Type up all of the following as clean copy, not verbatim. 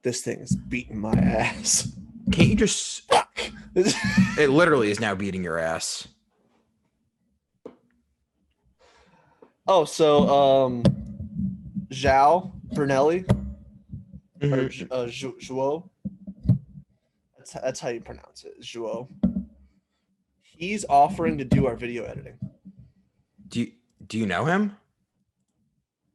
This thing is beating my ass. Can't you just... It literally is now beating your ass. Oh, so Zhao Brunelli or Zhuo. That's how you pronounce it, Zhuo. He's offering to do our video editing. Do you know him?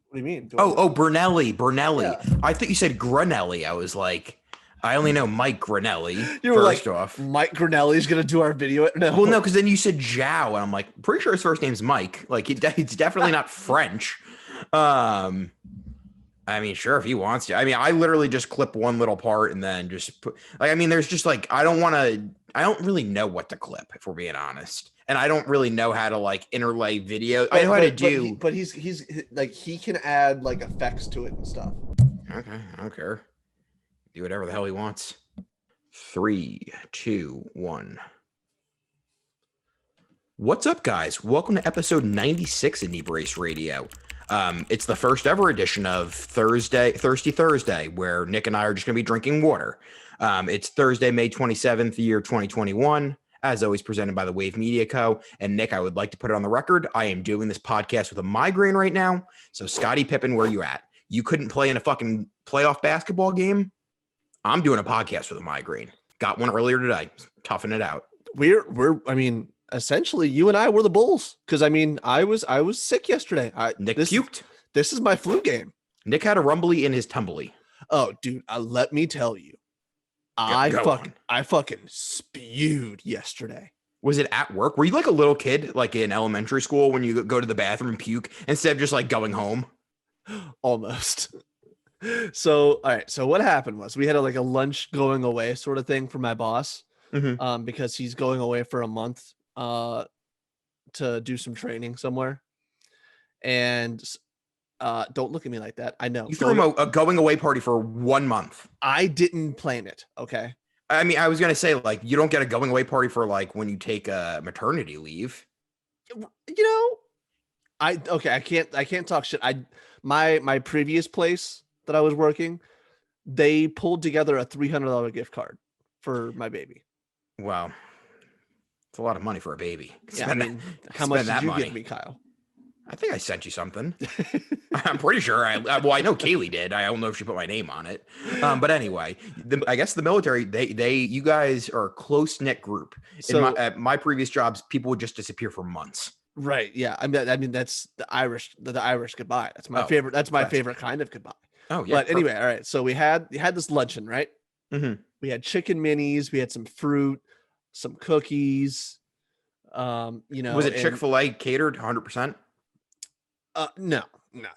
What do you mean? Brunelli. Yeah. I thought you said Grunelli. I was like, I only know Mike Grunelli. You were first like, off, Mike Grunelli's gonna do our video. No, well, no, because then you said Zhao, and I'm like, pretty sure his first name's Mike. Like, it's definitely not French. I mean, sure, if he wants to. I mean, I literally just clip one little part and then just put, like, I mean, there's just like, I don't really know what to clip, if we're being honest. And I don't really know how to like interlay video. I know how to do. But he's like, he can add like effects to it and stuff. Okay, I don't care. Do whatever the hell he wants. 3, 2, 1. What's up, guys? Welcome to episode 96 of Knee Brace Radio. It's the first ever edition of Thirsty Thursday, where Nick and I are just going to be drinking water. It's Thursday, May 27th, year 2021, as always presented by the Wave Media Co. And Nick, I would like to put it on the record. I am doing this podcast with a migraine right now. So Scottie Pippen, where you at? You couldn't play in a fucking playoff basketball game? I'm doing a podcast with a migraine. Got one earlier today. Toughing it out. I mean, essentially you and I were the Bulls. Cause I mean, I was sick yesterday. Nick puked. This is my flu game. Nick had a rumbly in his tumbly. Oh, dude, let me tell you. I fucking spewed yesterday. Was it at work? Were you like a little kid, like in elementary school, when you go to the bathroom and puke instead of just like going home? Almost. So, all right. So what happened was we had a lunch going away sort of thing for my boss, because he's going away for a month to do some training somewhere. And don't look at me like that. I know. You threw him a going away party for 1 month. I didn't plan it. Okay. I mean, I was going to say, like, you don't get a going away party for like when you take a maternity leave. You know, I can't talk shit. My previous place that I was working, they pulled together a $300 gift card for my baby. Wow. It's a lot of money for a baby. Yeah, I mean, how much did you give me, Kyle? I think I sent you something. I'm pretty sure. I know Kaylee did. I don't know if she put my name on it. But anyway, I guess the military, you guys are a close-knit group. So, at my previous jobs, people would just disappear for months. Right. Yeah. I mean, that's the Irish goodbye. That's my favorite. That's my favorite kind of goodbye. Oh yeah. But anyway, all right. So we had this luncheon, right? Mm-hmm. We had chicken minis. We had some fruit, some cookies. Was it Chick-fil-A catered 100%? No.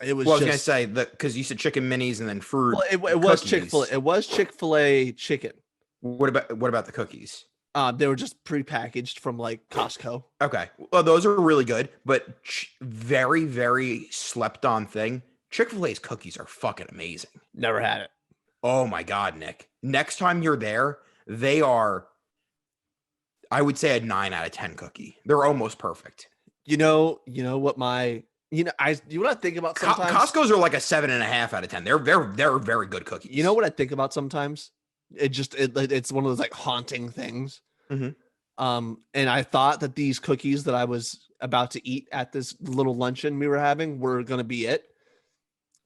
It was. Well, I was gonna say because you said chicken minis and then fruit. Well, it was Chick-fil-A. It was Chick-fil-A chicken. What about the cookies? They were just prepackaged from like Costco. Okay. Well, those are really good, but very, very slept on thing. Chick-fil-A's cookies are fucking amazing. Never had it. Oh my God, Nick. Next time you're there, they are, I would say, a 9 out of 10 cookie. They're almost perfect. You know what I think about sometimes? Costco's are like a 7.5 out of 10. They're very good cookies. You know what I think about sometimes? It's one of those like haunting things. Mm-hmm. And I thought that these cookies that I was about to eat at this little luncheon we were having were going to be it.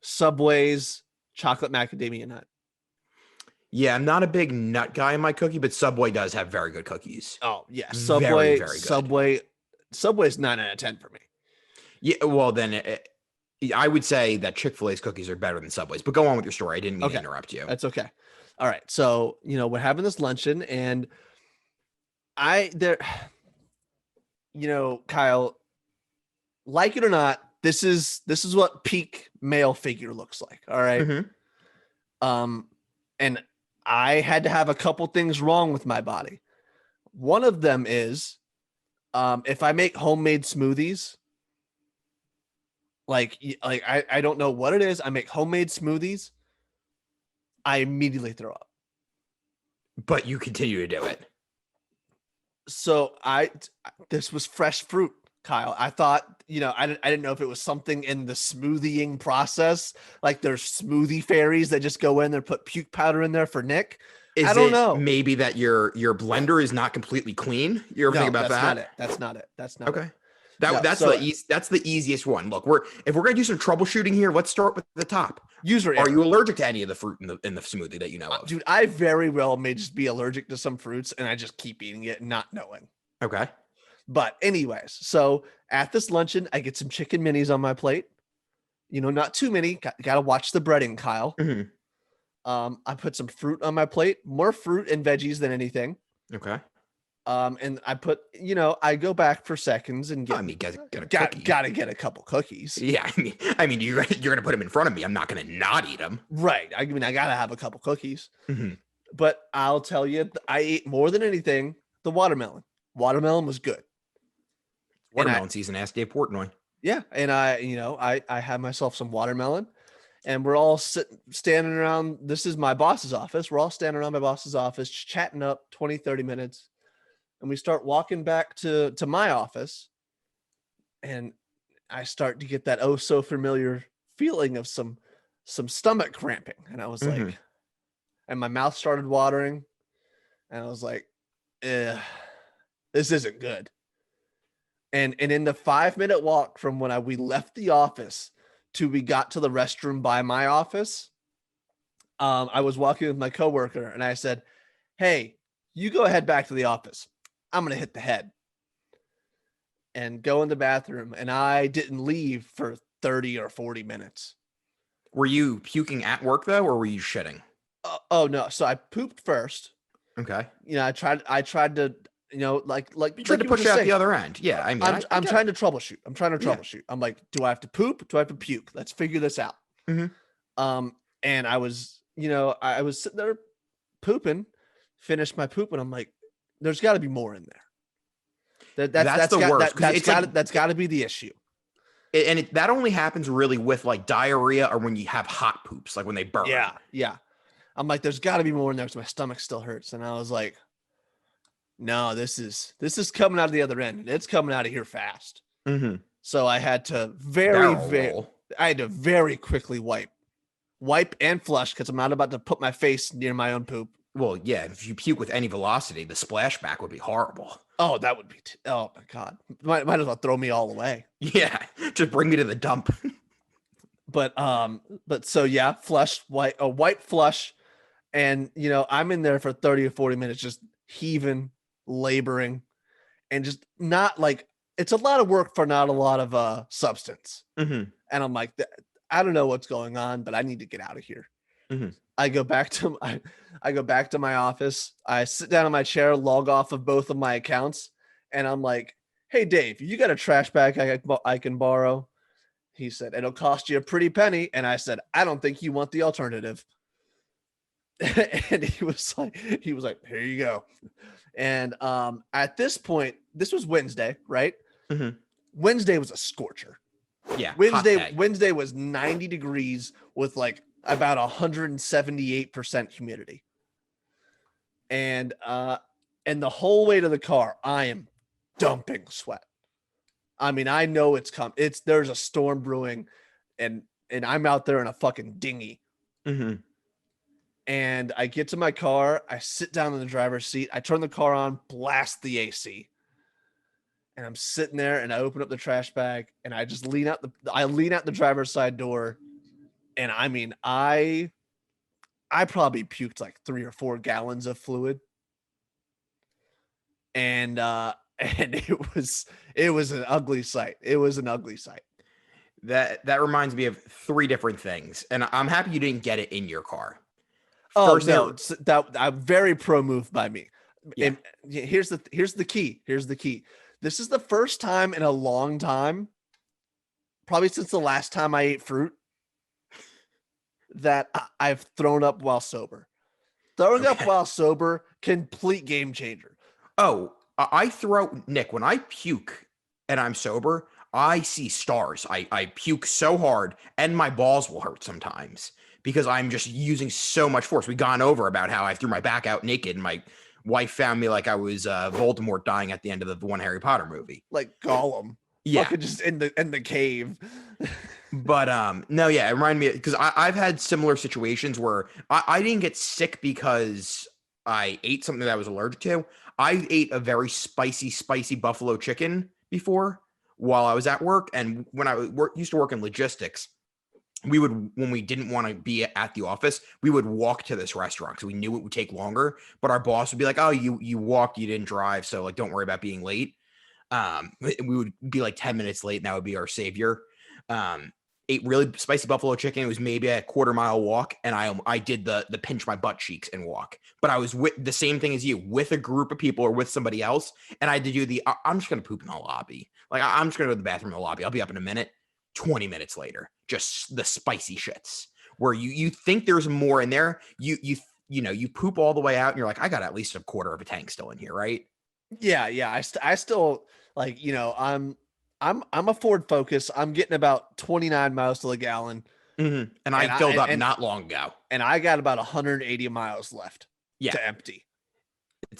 Subway's chocolate macadamia nut. Yeah, I'm not a big nut guy in my cookie, but Subway does have very good cookies. Oh yeah, Subway, very good. Subway's 9 out of 10 for me. Yeah, well then I would say that Chick-fil-A's cookies are better than Subway's. But go on with your story. I didn't mean to interrupt you. That's okay. All right, so we're having this luncheon, and Kyle, like it or not, this is what peak male figure looks like. All right. Mm-hmm. And I had to have a couple things wrong with my body. One of them is, if I make homemade smoothies, like I don't know what it is. I make homemade smoothies. I immediately throw up. But you continue to do it. So this was fresh fruit. Kyle. I thought, I didn't know if it was something in the smoothieing process. Like there's smoothie fairies that just go in there, put puke powder in there for Nick. I Is don't it know. maybe that your blender is not completely clean? You ever think about that's that? not it. That's not it. That's not Okay. it. No, That's the easiest one. Look, if we're gonna do some troubleshooting here, let's start with the top. User Are error. you allergic to any of the fruit in the smoothie that you know of? Dude, I very well may just be allergic to some fruits and I just keep eating it, not knowing. Okay. But anyways, so at this luncheon, I get some chicken minis on my plate. Not too many. Got to watch the breading, Kyle. Mm-hmm. I put some fruit on my plate, more fruit and veggies than anything. Okay. And I put, I go back for seconds and get. Gotta get a couple cookies. Yeah, I mean, you're gonna put them in front of me. I'm not gonna not eat them. Right. I mean, I gotta have a couple cookies. Mm-hmm. But I'll tell you, I ate more than anything the watermelon. Watermelon was good. Watermelon season, ask Dave Portnoy. Yeah, and I had myself some watermelon, and we're all standing around. This is my boss's office. We're all standing around my boss's office, chatting up 20, 30 minutes. And we start walking back to my office, and I start to get that oh so familiar feeling of some stomach cramping. And I was like, and my mouth started watering, and I was like, this isn't good. And in the 5-minute walk from when we left the office to we got to the restroom by my office, I was walking with my coworker and I said, hey, you go ahead back to the office. I'm going to hit the head and go in the bathroom. And I didn't leave for 30 or 40 minutes. Were you puking at work though, or were you shitting? Oh no. So I pooped first. Okay. I tried to, like you tried to push out the other end. Yeah. I mean, I'm trying to troubleshoot. I'm like, do I have to poop? Do I have to puke? Let's figure this out. Mm-hmm. And I was, I was sitting there pooping, finished my poop, and I'm like, there's got to be more in there. That's the worst. That's got to be the issue. And that only happens really with like diarrhea or when you have hot poops, like when they burn. Yeah. I'm like, there's got to be more in there because my stomach still hurts. And I was like, no, this is coming out of the other end, and it's coming out of here fast. Mm-hmm. So I had to very quickly wipe and flush because I'm not about to put my face near my own poop. Well, yeah, if you puke with any velocity, the splashback would be horrible. Oh, that would be. Oh my God, might as well throw me all away. Yeah, just bring me to the dump. But so yeah, wipe flush, and I'm in there for 30 or 40 minutes, just heaving, laboring, and just not like it's a lot of work for not a lot of substance. Mm-hmm. And I'm like, I don't know what's going on, but I need to get out of here. Mm-hmm. I go back to my office. I sit down in my chair, log off of both of my accounts, and I'm like, hey, Dave, you got a trash bag I can borrow? He said, it'll cost you a pretty penny. And I said, I don't think you want the alternative. And he was like, here you go. And at this point, this was Wednesday, right? Mm-hmm. Wednesday was a scorcher. Yeah. Wednesday was 90 degrees with like about 178% humidity. And the whole way to the car, I am dumping sweat. I mean, I know it's come. There's a storm brewing, and I'm out there in a fucking dinghy. Mm-hmm. And I get to my car, I sit down in the driver's seat, I turn the car on, blast the AC. And I'm sitting there and I open up the trash bag and I just lean out the driver's side door. And I mean, I probably puked like 3 or 4 gallons of fluid. And it was an ugly sight. It was an ugly sight. That reminds me of 3 different things. And I'm happy you didn't get it in your car. First, no, that I'm very pro move by me. Yeah. And here's the key. This is the first time in a long time, probably since the last time I ate fruit, that I've thrown up while sober. Throwing up while sober, complete game changer. Oh, Nick, when I puke and I'm sober, I see stars. I puke so hard and my balls will hurt sometimes because I'm just using so much force. We've gone over about how I threw my back out naked and my wife found me like I was Voldemort dying at the end of the one Harry Potter movie. Like Gollum. Yeah. Fucking just in the cave. But no, yeah, it reminded me because I've had similar situations where I didn't get sick because I ate something that I was allergic to. I ate a very spicy buffalo chicken before while I was at work, and when I used to work in logistics, we would, when we didn't want to be at the office, we would walk to this restaurant because we knew it would take longer. But our boss would be like, "Oh, you walked, you didn't drive, so like don't worry about being late." We would be like 10 minutes late, and that would be our savior. Ate really spicy buffalo chicken. It was maybe a quarter-mile walk, and I did the pinch my butt cheeks and walk. But I was with the same thing as you, with a group of people or with somebody else, and I had to do I'm just gonna poop in the lobby. Like I'm just gonna go to the bathroom in the lobby. I'll be up in a minute. 20 minutes later, just the spicy shits where you think there's more in there. You poop all the way out, and you're like, I got at least a quarter of a tank still in here, right? Yeah, I still like, I'm a Ford Focus. I'm getting about 29 miles to the gallon. And I filled up not long ago. And I got about 180 miles left to empty.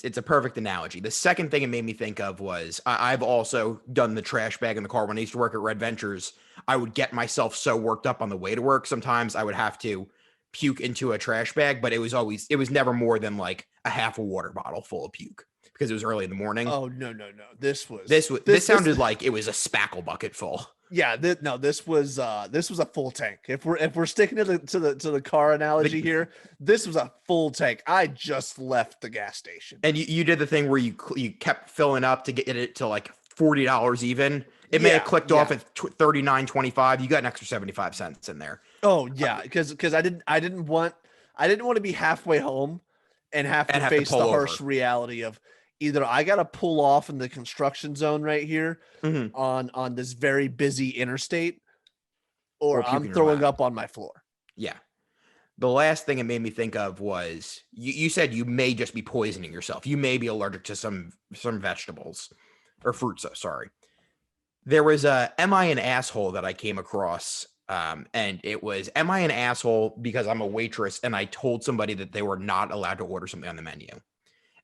It's a perfect analogy. The second thing it made me think of was I've also done the trash bag in the car. When I used to work at Red Ventures, I would get myself so worked up on the way to work. Sometimes I would have to puke into a trash bag, but it was never more than like a half a water bottle full of puke because it was early in the morning. Oh, no. This sounded like it was a spackle bucket full. Yeah, this was a full tank. If we're sticking to the car analogy here, this was a full tank. I just left the gas station. And you did the thing where you kept filling up to get it to like $40 even. It may have clicked off at $39.25. You got an extra 75 cents in there. Oh yeah, because I didn't want to be halfway home and have to face the harsh reality of either I got to pull off in the construction zone right here on this very busy interstate, or I'm throwing up on my floor. Yeah. The last thing it made me think of was you said you may just be poisoning yourself. You may be allergic to some vegetables or fruits. Sorry. There was am I an asshole that I came across, and it was, am I an asshole because I'm a waitress and I told somebody that they were not allowed to order something on the menu.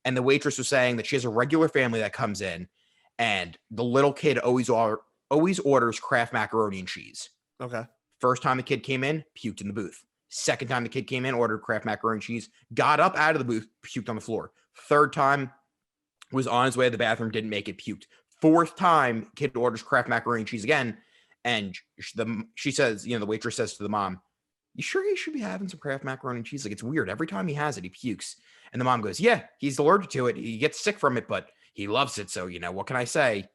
And the waitress was saying that she has a regular family that comes in, and the little kid always orders Kraft macaroni and cheese. Okay. First time the kid came in, puked in the booth. Second time the kid came in, ordered Kraft macaroni and cheese, got up out of the booth, puked on the floor. Third time, was on his way to the bathroom, didn't make it, puked. Fourth time, kid orders Kraft macaroni and cheese again, and she says, the waitress says to the mom, "You sure he should be having some Kraft macaroni and cheese? Like, it's weird. Every time he has it, he pukes." And the mom goes, "Yeah, he's allergic to it. He gets sick from it, but he loves it. So, what can I say?"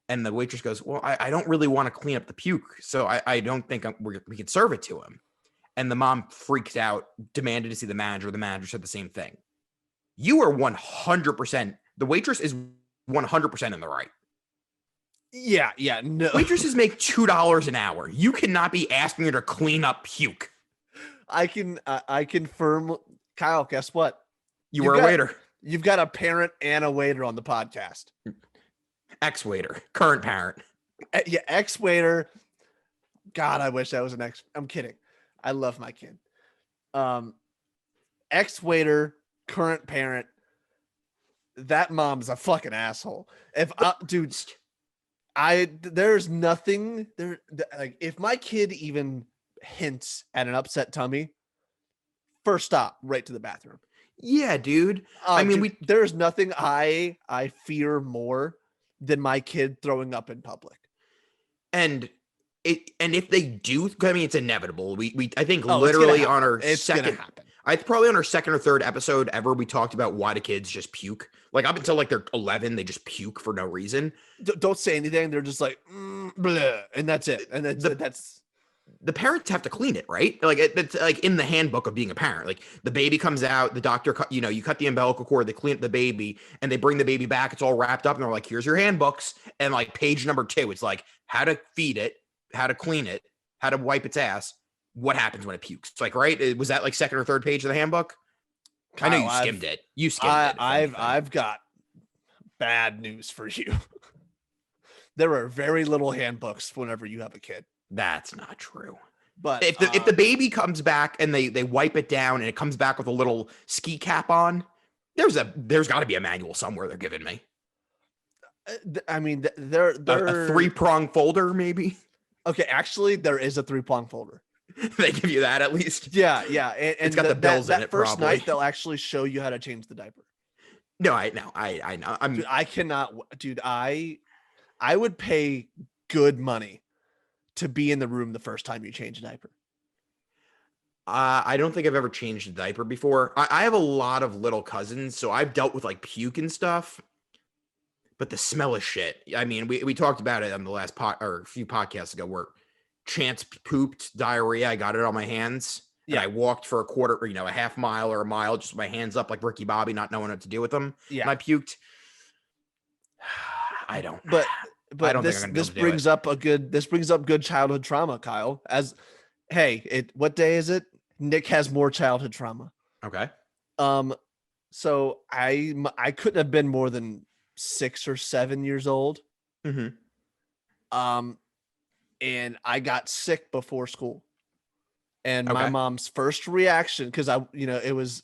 And the waitress goes, "Well, I don't really want to clean up the puke, so I don't think we can serve it to him." And the mom freaked out, demanded to see the manager. The manager said the same thing. You are 100%. The waitress is 100% in the right. Yeah, no. Waitresses make $2 an hour. You cannot be asking her to clean up puke. I confirm, Kyle, guess what? You were a waiter. You've got a parent and a waiter on the podcast. Ex-waiter, current parent. Yeah, ex-waiter. God, I wish that was an ex. I'm kidding. I love my kid. Ex-waiter, current parent. That mom's a fucking asshole. There's nothing there. Like, if my kid even hints at an upset tummy, first stop, right to the bathroom. Yeah, dude. There's nothing I fear more than my kid throwing up in public. And if they do, it's inevitable. I think literally on our second, probably on our second or third episode ever, we talked about why do kids just puke. Like up until like they're 11, they just puke for no reason. Don't say anything. They're just like, blah, and that's it. And that's the parents have to clean it, right? Like it's like in the handbook of being a parent. Like the baby comes out, the doctor, you cut the umbilical cord, they clean up the baby, and they bring the baby back. It's all wrapped up, and they're like, "Here's your handbooks." And like page number 2, it's like how to feed it, how to clean it, how to wipe its ass, what happens when it pukes. It's like, right? Was that like second or third page of the handbook? Kyle, I know you skimmed it. You skimmed it. I've got bad news for you. There are very little handbooks whenever you have a kid. That's not true. But if the baby comes back and they wipe it down and it comes back with a little ski cap on, there's got to be a manual somewhere they're giving me. I mean, they're A three-prong folder, maybe. Okay, actually, there is a 3-prong folder. They give you that at least. Yeah, and it's got the bills in it. First Probably. night, they'll actually show you how to change the diaper. No, I know. Dude, I cannot. Dude, I would pay good money to be in the room the first time you change a diaper. I don't think I've ever changed a diaper before. I have a lot of little cousins, so I've dealt with like puke and stuff. But the smell of shit. I mean, we talked about it on the last or a few podcasts ago where Chance pooped diarrhea. I got it on my hands. Yeah. And I walked for a quarter, or, a half mile or a mile, just my hands up like Ricky Bobby, not knowing what to do with them. Yeah. And I puked. I don't. But I don't think I'm gonna brings up good childhood trauma, Kyle. What day is it? Nick has more childhood trauma. Okay. So I couldn't have been more than 6 or 7 years old. Mm-hmm. And I got sick before school. And my mom's first reaction, because it was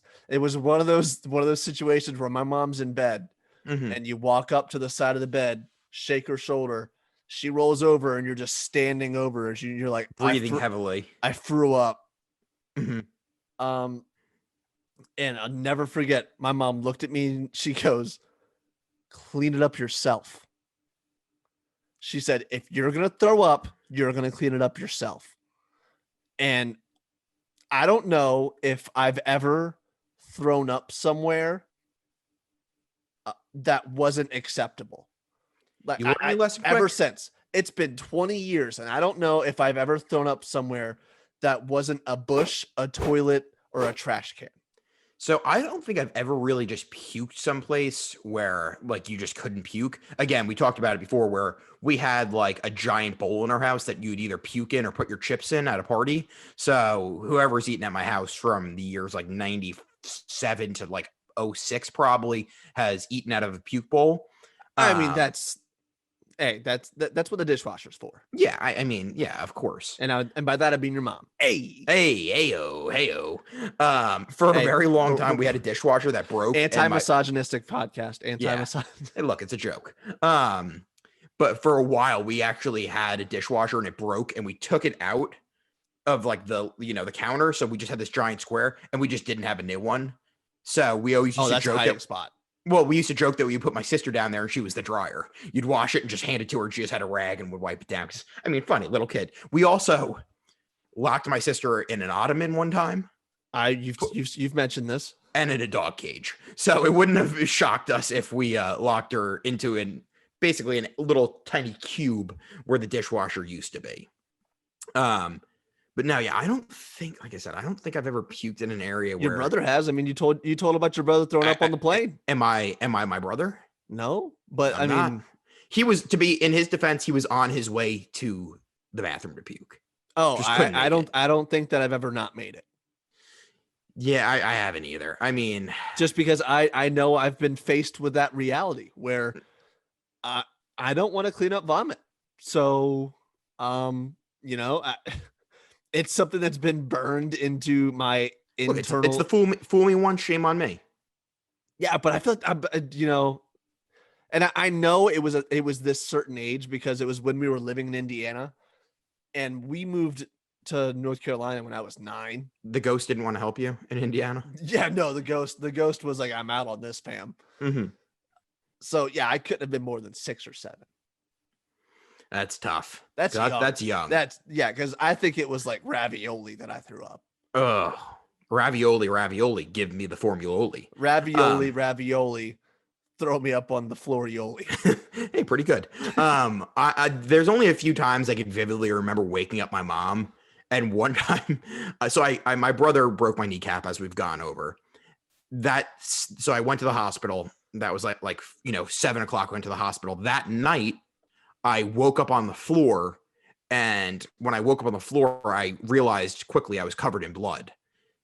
one of those situations where my mom's in bed, and you walk up to the side of the bed, shake her shoulder, she rolls over, and you're just standing over her. You're like breathing heavily. I threw up. Mm-hmm. And I'll never forget. My mom looked at me and she goes, "Clean it up yourself." She said, "If you're gonna throw up, you're gonna clean it up yourself." And I don't know if I've ever thrown up somewhere that wasn't acceptable. Like ever since. It's been 20 years, and I don't know if I've ever thrown up somewhere that wasn't a bush, a toilet, or a trash can. So I don't think I've ever really just puked someplace where like you just couldn't puke. Again, we talked about it before where we had like a giant bowl in our house that you'd either puke in or put your chips in at a party. So whoever's eating at my house from the years like 97 to like 06 probably has eaten out of a puke bowl. I mean, that's what the dishwasher's for. Yeah, I mean, yeah, of course. And by that I mean your mom. Heyo. For a very long time, we had a dishwasher that broke. Anti-misogynistic podcast. Anti-misogynist. Hey, look, it's a joke. But for a while, we actually had a dishwasher and it broke, and we took it out of like the counter, so we just had this giant square, and we just didn't have a new one. So we always used to joke that spot. Well, we used to joke that we put my sister down there and she was the dryer. You'd wash it and just hand it to her. And she just had a rag and would wipe it down. I mean, funny little kid. We also locked my sister in an ottoman one time. You've mentioned this. And in a dog cage. So it wouldn't have shocked us if we locked her into basically a little tiny cube where the dishwasher used to be. But no, yeah, I don't think I've ever puked in an area where your brother has. I mean, you told about your brother throwing up on the plane. Am I my brother? No, but I mean, he was, to be in his defense, he was on his way to the bathroom to puke. Oh, I don't think that I've ever not made it. Yeah, I haven't either. I mean, just because I know I've been faced with that reality where I don't want to clean up vomit. So, it's something that's been burned into my internal. It's the fool me once, shame on me. Yeah, but I feel like and I know it was this certain age because it was when we were living in Indiana, and we moved to North Carolina when I was 9. The ghost didn't want to help you in Indiana? Yeah, no, the ghost was like, "I'm out on this, fam." Mm-hmm. So yeah, I couldn't have been more than 6 or 7. That's tough. That's young. Because I think it was like ravioli that I threw up. Ugh. Ravioli. Give me the formuloli. Ravioli. Throw me up on the floorioli. Hey, pretty good. There's only a few times I can vividly remember waking up my mom. And one time, my brother broke my kneecap, as we've gone over. So I went to the hospital. That was like 7 o'clock. Went to the hospital that night. I woke up on the floor, and when I woke up on the floor, I realized quickly I was covered in blood.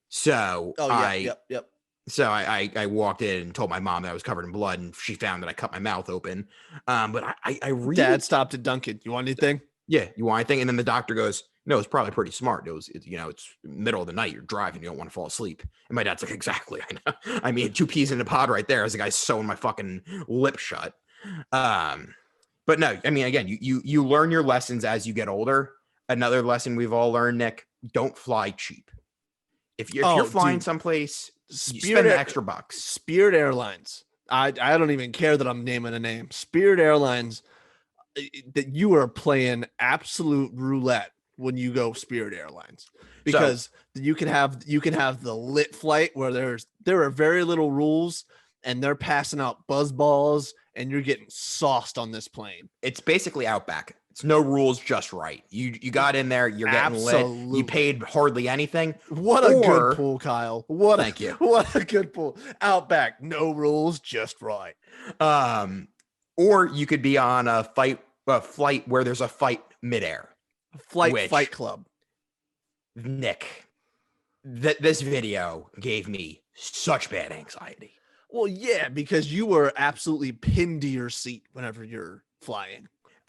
So Yep. So I walked in and told my mom that I was covered in blood, and she found that I cut my mouth open. But I really... Dad stopped at Dunkin'. You want anything? Yeah, you want anything? And then the doctor goes, "No, it's probably pretty smart. It's middle of the night. You're driving. You don't want to fall asleep." And my dad's like, "Exactly. I know. I mean, 2 peas in a pod right there as the guy's sewing my fucking lip shut." But no, I mean, again, you learn your lessons as you get older. Another lesson we've all learned, Nick: don't fly cheap. If you're flying someplace, you spend the extra bucks. Spirit Airlines. I don't even care that I'm naming a name. Spirit Airlines. That you are playing absolute roulette when you go Spirit Airlines, because you can have the lit flight where there are very little rules and they're passing out buzz balls and you're getting sauced on this plane. It's basically Outback. It's no rules, just right. You got in there, you're getting lit. You paid hardly anything. What a good pool, Kyle. Thank you. What a good pool. Outback, no rules, just right. Or you could be on a flight where there's a fight midair. Fight Club. Nick, this video gave me such bad anxiety. Well, yeah, because you were absolutely pinned to your seat whenever you're flying.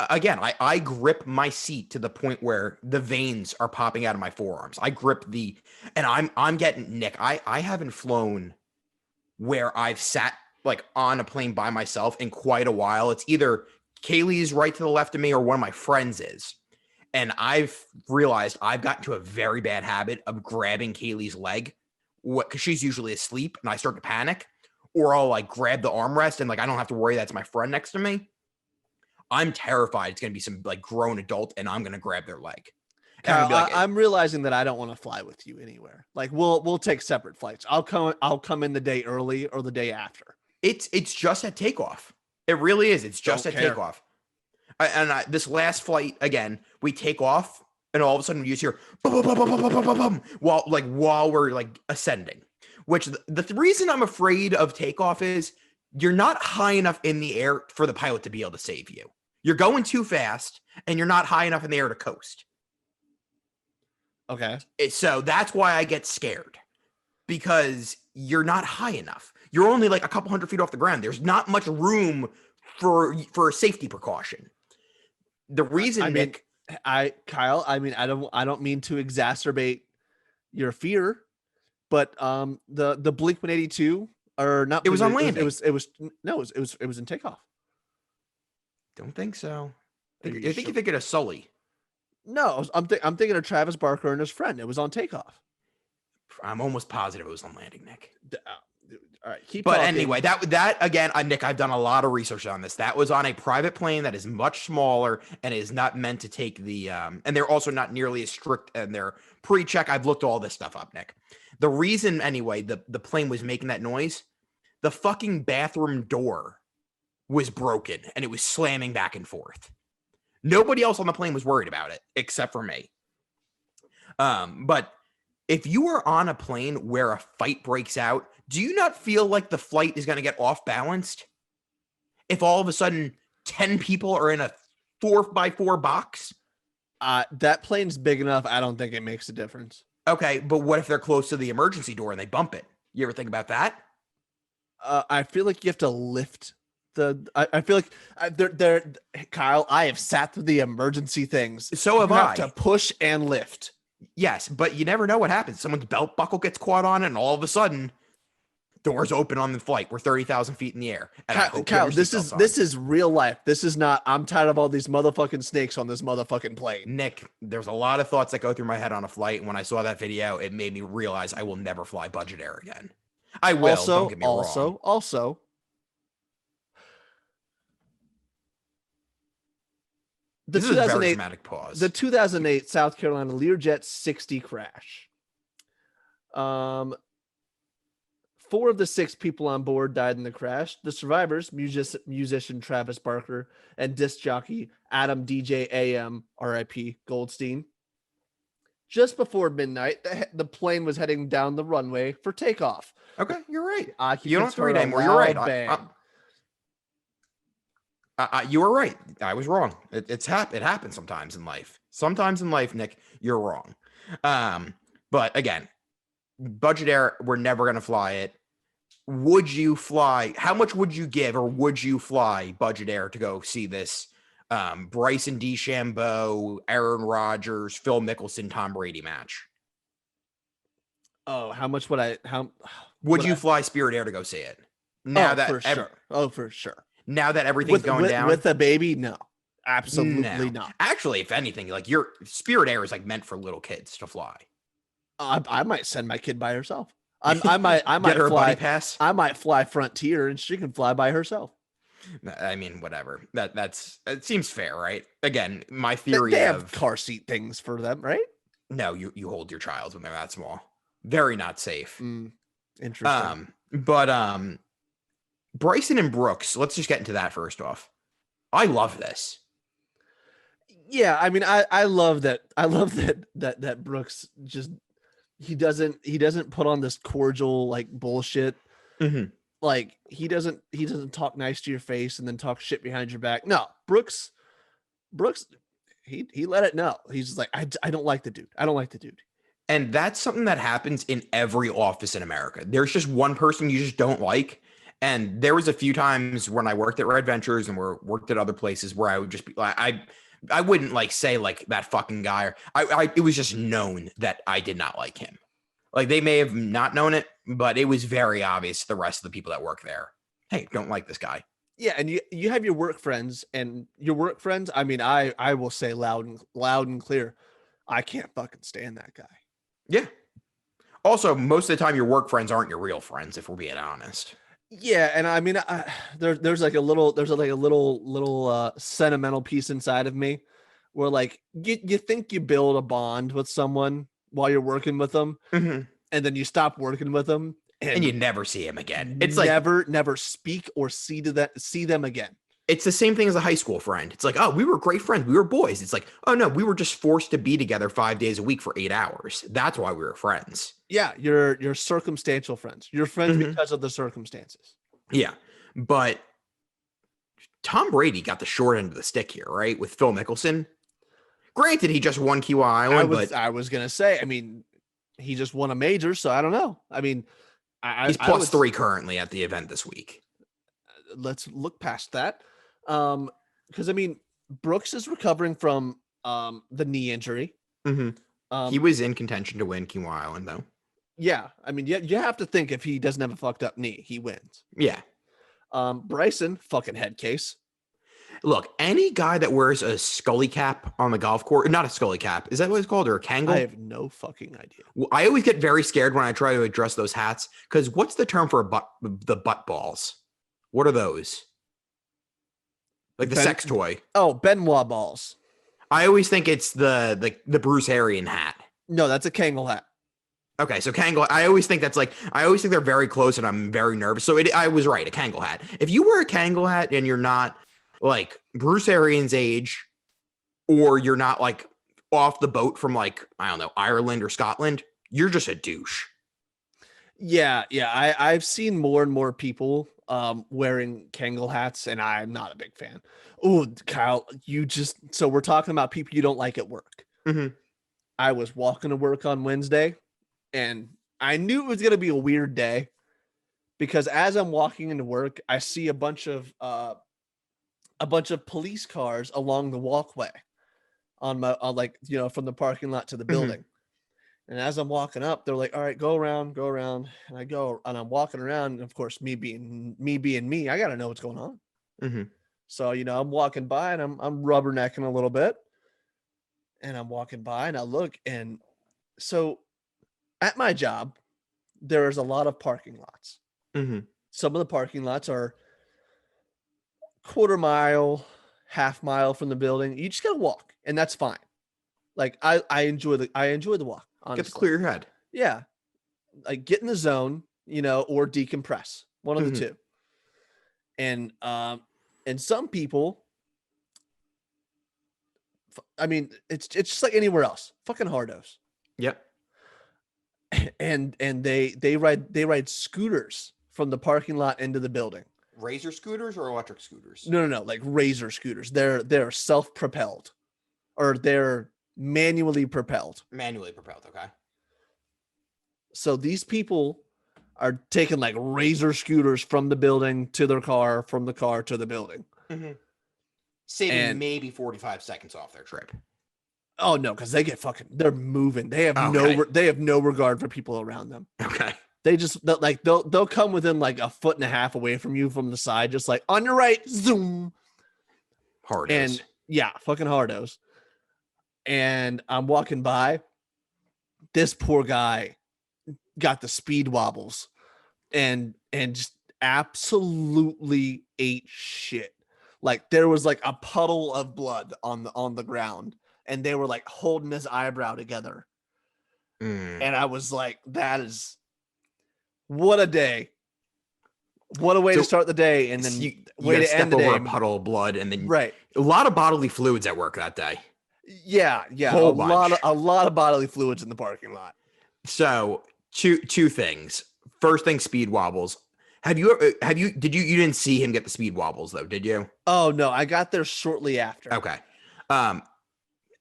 Again, I grip my seat to the point where the veins are popping out of my forearms. I grip and I'm getting, Nick, I haven't flown where I've sat like on a plane by myself in quite a while. It's either Kaylee's right to the left of me or one of my friends is. And I've realized I've gotten to a very bad habit of grabbing Kaylee's leg because she's usually asleep and I start to panic, or I'll like grab the armrest and like I don't have to worry that's my friend next to me. I'm terrified it's going to be some like grown adult and I'm going to grab their leg. Kyle, I'm realizing that I don't want to fly with you anywhere. Like we'll take separate flights. I'll come in the day early or the day after. It's just at takeoff. It really is. It's just at takeoff. This last flight, again, we take off and all of a sudden you just hear boom, boom, boom, boom, boom, boom, boom, while we're like ascending, which the reason I'm afraid of takeoff is you're not high enough in the air for the pilot to be able to save you. You're going too fast and you're not high enough in the air to coast. Okay. So that's why I get scared, because you're not high enough. You're only like a couple hundred feet off the ground. There's not much room for a safety precaution. The reason, Nick, Kyle, I mean, I don't mean to exacerbate your fear, but the Blink 182 or not? It was on landing. It was in takeoff. Don't think so. I think you're thinking of Sully. No, I'm thinking of Travis Barker and his friend. It was on takeoff. I'm almost positive it was on landing, Nick. All right, keep. But talking. Anyway, that again, Nick, I've done a lot of research on this. That was on a private plane that is much smaller and is not meant to take the and they're also not nearly as strict in their pre-check. I've looked all this stuff up, Nick. The reason, anyway, the plane was making that noise, the fucking bathroom door was broken and it was slamming back and forth. Nobody else on the plane was worried about it except for me. But if you are on a plane where a fight breaks out, do you not feel like the flight is going to get off balanced? If all of a sudden 10 people are in a 4x4 box? That plane's big enough. I don't think it makes a difference. Okay, but what if they're close to the emergency door and they bump it? You ever think about that? I feel like you have to lift I feel like they're Kyle, I have sat through the emergency things. So have I. To push and lift. Yes, but you never know what happens. Someone's belt buckle gets caught on it, and all of a sudden, doors open on the flight. We're 30,000 feet in the air. And Kyle, this is real life. This is not, I'm tired of all these motherfucking snakes on this motherfucking plane. Nick, there's a lot of thoughts that go through my head on a flight. And when I saw that video, it made me realize I will never fly budget air again. I will, don't get me wrong. Also, this is a very dramatic pause. The 2008 South Carolina Learjet 60 crash. 4 of the 6 people on board died in the crash. The survivors, musician Travis Barker and disc jockey Adam DJ AM RIP Goldstein. Just before midnight, the plane was heading down the runway for takeoff. Okay, you're right. You don't have to read anymore. You're right. You were right. I was wrong. It happens sometimes in life. Sometimes in life, Nick, you're wrong. But again, budget air, we're never going to fly it. Would you fly? How much would you give, or would you fly budget air to go see this Bryson DeChambeau, Aaron Rodgers, Phil Mickelson, Tom Brady match? Oh, how much would I? Would you fly Spirit Air to go see it? Now for sure. Now that everything's going down with a baby, no, absolutely not. Actually, if anything, like your Spirit Air is like meant for little kids to fly. I might send my kid by herself. I might Get her fly. a buddy pass. I might fly Frontier, and she can fly by herself. I mean, whatever. It seems fair, right? Again, my theory they have car seat things for them, right? No, you hold your child when they're that small. Very not safe. Interesting. But Bryson and Brooks, let's just get into that first off. I love this. Yeah, I mean, I love that. I love that Brooks just he doesn't put on this cordial like bullshit. Like he doesn't talk nice to your face and then talk shit behind your back. No, Brooks, he let it know. He's like, I don't like the dude. I don't like the dude. And that's something that happens in every office in America. There's just one person you just don't like. And there was a few times when I worked at Red Ventures and worked at other places where I would just be like, I wouldn't like say like that fucking guy. It was just known that I did not like him. Like they may have not known it, but it was very obvious to the rest of the people that work there. Hey, don't like this guy. Yeah, and you have your work friends, and your work friends. I mean, I will say loud and clear, I can't fucking stand that guy. Yeah. Also, most of the time, your work friends aren't your real friends, if we're being honest. Yeah, and I mean, there's like a little sentimental piece inside of me, where like you think you build a bond with someone while you're working with them, and then you stop working with them, and you never see him again. It's never speak or see them again. It's the same thing as a high school friend. It's like, oh, we were great friends. We were boys. It's like, oh no, we were just forced to be together 5 days a week for 8 hours. That's why we were friends. Yeah, you're circumstantial friends. You're friends because of the circumstances. Yeah, but Tom Brady got the short end of the stick here, right? With Phil Mickelson. Granted, he just won Kiawah Island, I was gonna say, I mean, he just won a major, so I don't know. I mean, he's +3 currently at the event this week. Let's look past that. Because I mean, Brooks is recovering from the knee injury. He was in contention to win Kiawah Island, though. Yeah, I mean, you have to think if he doesn't have a fucked up knee, he wins. Yeah. Bryson, fucking head case. Look, any guy that wears a scully cap on the golf course, not a scully cap, is that what it's called, or a Kangol? I have no fucking idea. Well, I always get very scared when I try to address those hats, because what's the term for the butt balls? What are those? Like the sex toy. Oh, Benoit balls. I always think it's the Bruce Arian hat. No, that's a Kangol hat. Okay, so Kangol, I always think they're very close, and I'm very nervous. So I was right, a Kangol hat. If you wear a Kangol hat and you're not like Bruce Arians' age, or you're not like off the boat from like, I don't know, Ireland or Scotland, you're just a douche. Yeah. I've seen more and more people wearing Kangol hats, and I'm not a big fan. Oh, Kyle, so we're talking about people you don't like at work. I was walking to work on Wednesday, and I knew it was going to be a weird day, because as I'm walking into work, I see a bunch of police cars along the walkway on from the parking lot to the building. And as I'm walking up, they're like, all right, go around. And I go, and I'm walking around. And of course, me being me, I got to know what's going on. So, I'm walking by, and I'm rubbernecking a little bit, and I'm walking by, and I look, and so at my job, there's a lot of parking lots. Some of the parking lots are quarter mile, half mile from the building. You just gotta walk, and that's fine. Like I enjoy the walk. Honestly. Get to clear your head. Yeah, like get in the zone, or decompress. One of the two. And some people, I mean, it's just like anywhere else. Fucking hardos. Yep. And they ride scooters from the parking lot into the building. Razor scooters or electric scooters? No, like razor scooters. They're self-propelled, or they're manually propelled. Okay. So these people are taking like razor scooters from the building to their car, from the car to the building. Saving maybe 45 seconds off their trip. Oh no, because they're moving. They have no regard for people around them. Okay. they'll come within like a foot and a half away from you from the side, just like on your right, zoom. Hardos. And yeah, fucking hardos. And I'm walking by. This poor guy got the speed wobbles and just absolutely ate shit. Like there was like a puddle of blood on the ground, and they were like holding his eyebrow together. And I was like, that is what a day. What a way to start the day, and then way to end the day. Over a puddle of blood, and then right. A lot of bodily fluids at work that day. Yeah. A lot of bodily fluids in the parking lot. So two things. First thing, speed wobbles. You didn't see him get the speed wobbles though, did you? Oh no, I got there shortly after. Okay.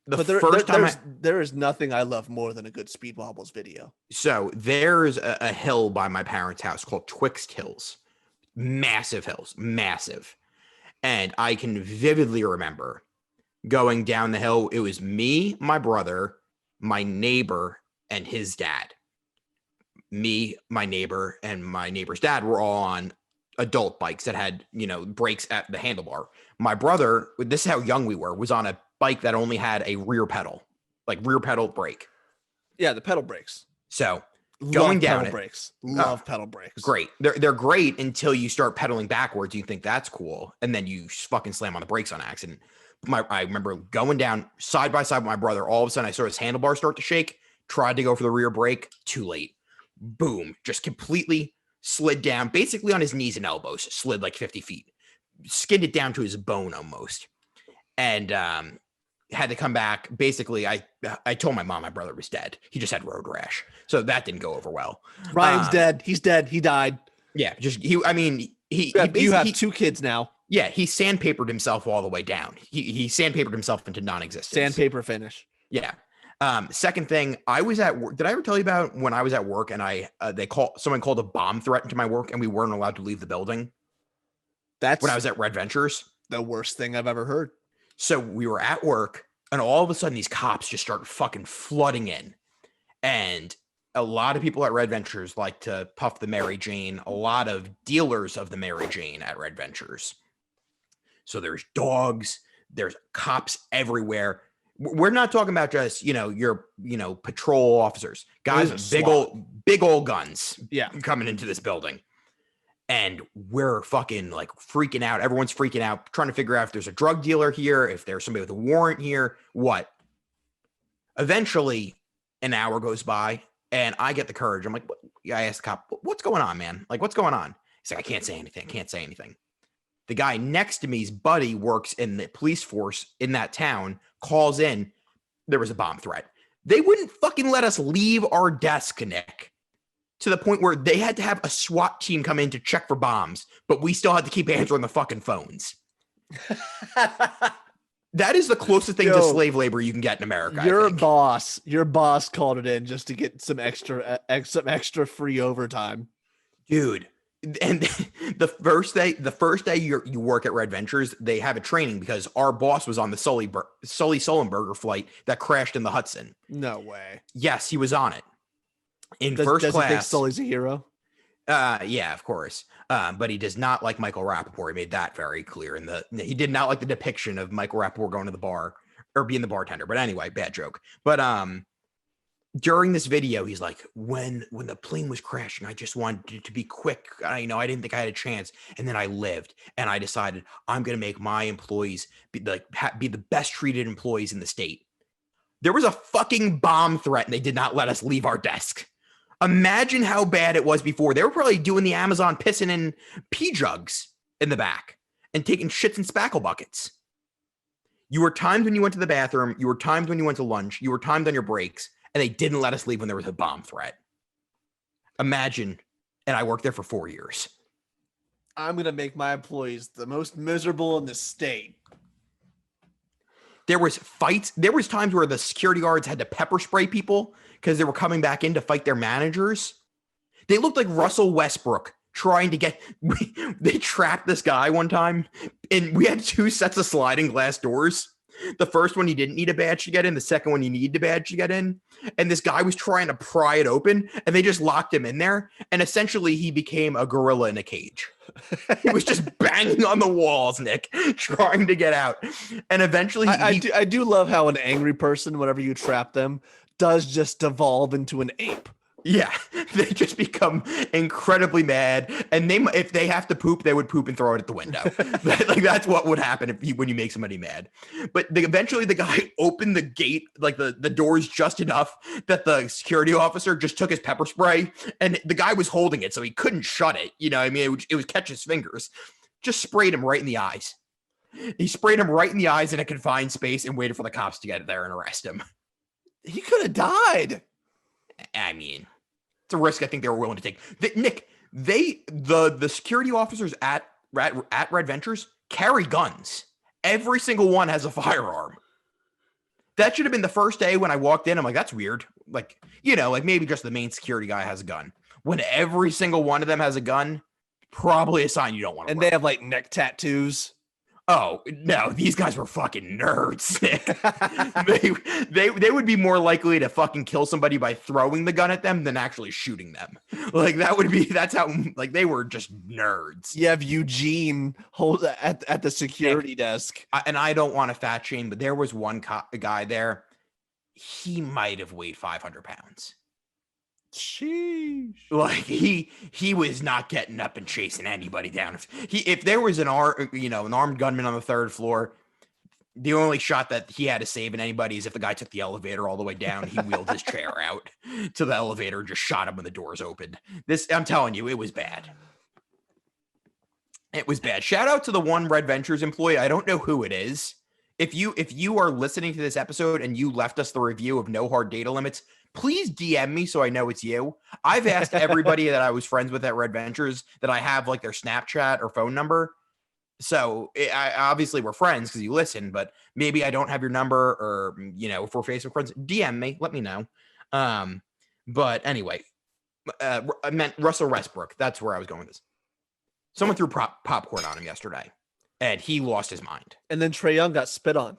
There is nothing I love more than a good speed wobbles video. So there's a hill by my parents' house called Twixt Hills. Massive hills, massive. And I can vividly remember going down the hill. It was me, my brother, my neighbor, and his dad. Me, my neighbor, and my neighbor's dad were all on adult bikes that had, brakes at the handlebar. My brother, this is how young we were, was on a bike that only had a rear pedal brake. Yeah, the pedal brakes. So going down pedal brakes. Love pedal brakes. Great. They're great until you start pedaling backwards. You think that's cool. And then you fucking slam on the brakes on accident. I remember going down side by side with my brother. All of a sudden I saw his handlebar start to shake, tried to go for the rear brake. Too late. Boom. Just completely slid down, basically on his knees and elbows, slid like 50 feet, skinned it down to his bone almost. And, had to come back. Basically, I told my mom my brother was dead. He just had road rash. So that didn't go over well. Ryan's dead. He's dead. He died. Yeah. You have two kids now. Yeah. He sandpapered himself all the way down. He sandpapered himself into non-existence. Sandpaper finish. Yeah. Second thing, I was at work. Did I ever tell you about when I was at work and someone called a bomb threat into my work and we weren't allowed to leave the building? That's when I was at Red Ventures. The worst thing I've ever heard. So we were at work and all of a sudden these cops just started fucking flooding in. And a lot of people at Red Ventures like to puff the Mary Jane. A lot of dealers of the Mary Jane at Red Ventures. So there's dogs, there's cops everywhere. We're not talking about just, your patrol officers, guys with big old guns coming into this building. And we're fucking like freaking out. Everyone's freaking out, trying to figure out if there's a drug dealer here, if there's somebody with a warrant here, what. Eventually, an hour goes by and I get the courage. I'm like, I asked the cop, what's going on, man? Like, what's going on? He's like, I can't say anything. The guy next to me's buddy works in the police force in that town, calls in. There was a bomb threat. They wouldn't fucking let us leave our desk, Nick. To the point where they had to have a SWAT team come in to check for bombs, but we still had to keep answering the fucking phones. That is the closest thing to slave labor you can get in America. Your boss called it in just to get some extra free overtime. Dude. And the first day you work at Red Ventures, they have a training because our boss was on the Sully Sullenberger flight that crashed in the Hudson. No way. Yes, he was on it. Does he think Sully's a hero? Yeah, of course. But he does not like Michael Rappaport. He made that very clear. He did not like the depiction of Michael Rappaport going to the bar or being the bartender. But anyway, bad joke. But during this video, he's like, when the plane was crashing, I just wanted it to be quick. I didn't think I had a chance. And then I lived and I decided I'm going to make my employees be the best treated employees in the state. There was a fucking bomb threat and they did not let us leave our desk. Imagine how bad it was before. They were probably doing the Amazon pissing in pee jugs in the back and taking shits in spackle buckets. You were timed when you went to the bathroom. You were timed when you went to lunch. You were timed on your breaks. And they didn't let us leave when there was a bomb threat. Imagine. And I worked there for 4 years. I'm going to make my employees the most miserable in the state. There was fights. There was times where the security guards had to pepper spray people because they were coming back in to fight their managers. They looked like Russell Westbrook trying to get, they trapped this guy one time and we had 2 sets of sliding glass doors. The first one, you didn't need a badge to get in. The second one, you needed a badge to get in. And this guy was trying to pry it open, and they just locked him in there. And essentially, he became a gorilla in a cage. He was just banging on the walls, Nick, trying to get out. And eventually, I do love how an angry person, whenever you trap them, does just devolve into an ape. Yeah, they just become incredibly mad, and if they have to poop, they would poop and throw it at the window. Like that's what would happen when you make somebody mad. But eventually, the guy opened the gate, like the doors just enough that the security officer just took his pepper spray, and the guy was holding it, so he couldn't shut it. You know, I mean, it would catch his fingers. Just sprayed him right in the eyes. He sprayed him right in the eyes in a confined space and waited for the cops to get there and arrest him. He could have died. I mean, it's a risk I think they were willing to take. Nick, the security officers at Red Ventures carry guns. Every single one has a firearm. That should have been the first day when I walked in. I'm like, that's weird. Like, you know, like maybe just the main security guy has a gun. When every single one of them has a gun, probably a sign you don't want to. And they have like neck tattoos. Oh, no, these guys were fucking nerds. they would be more likely to fucking kill somebody by throwing the gun at them than actually shooting them. Like that's how, like, they were just nerds. You have Eugene hold at the security desk. And I don't want to fat shame, but there was one guy there. He might have weighed 500 pounds. Sheesh. Like he was not getting up and chasing anybody down. If there was an armed gunman on the third floor, the only shot that he had to save in anybody is if the guy took the elevator all the way down. He wheeled his chair out to the elevator and just shot him when the doors opened. I'm telling you, it was bad. It was bad. Shout out to the one Red Ventures employee. I don't know who it is. If you are listening to this episode and you left us the review of No Hard Data Limits, please DM me so I know it's you. I've asked everybody that I was friends with at Red Ventures that I have like their Snapchat or phone number. So obviously we're friends because you listen, but maybe I don't have your number, or, you know, if we're Facebook friends, DM me, let me know. But anyway, I meant Russell Westbrook. That's where I was going with this. Someone threw popcorn on him yesterday and he lost his mind. And then Trae Young got spit on.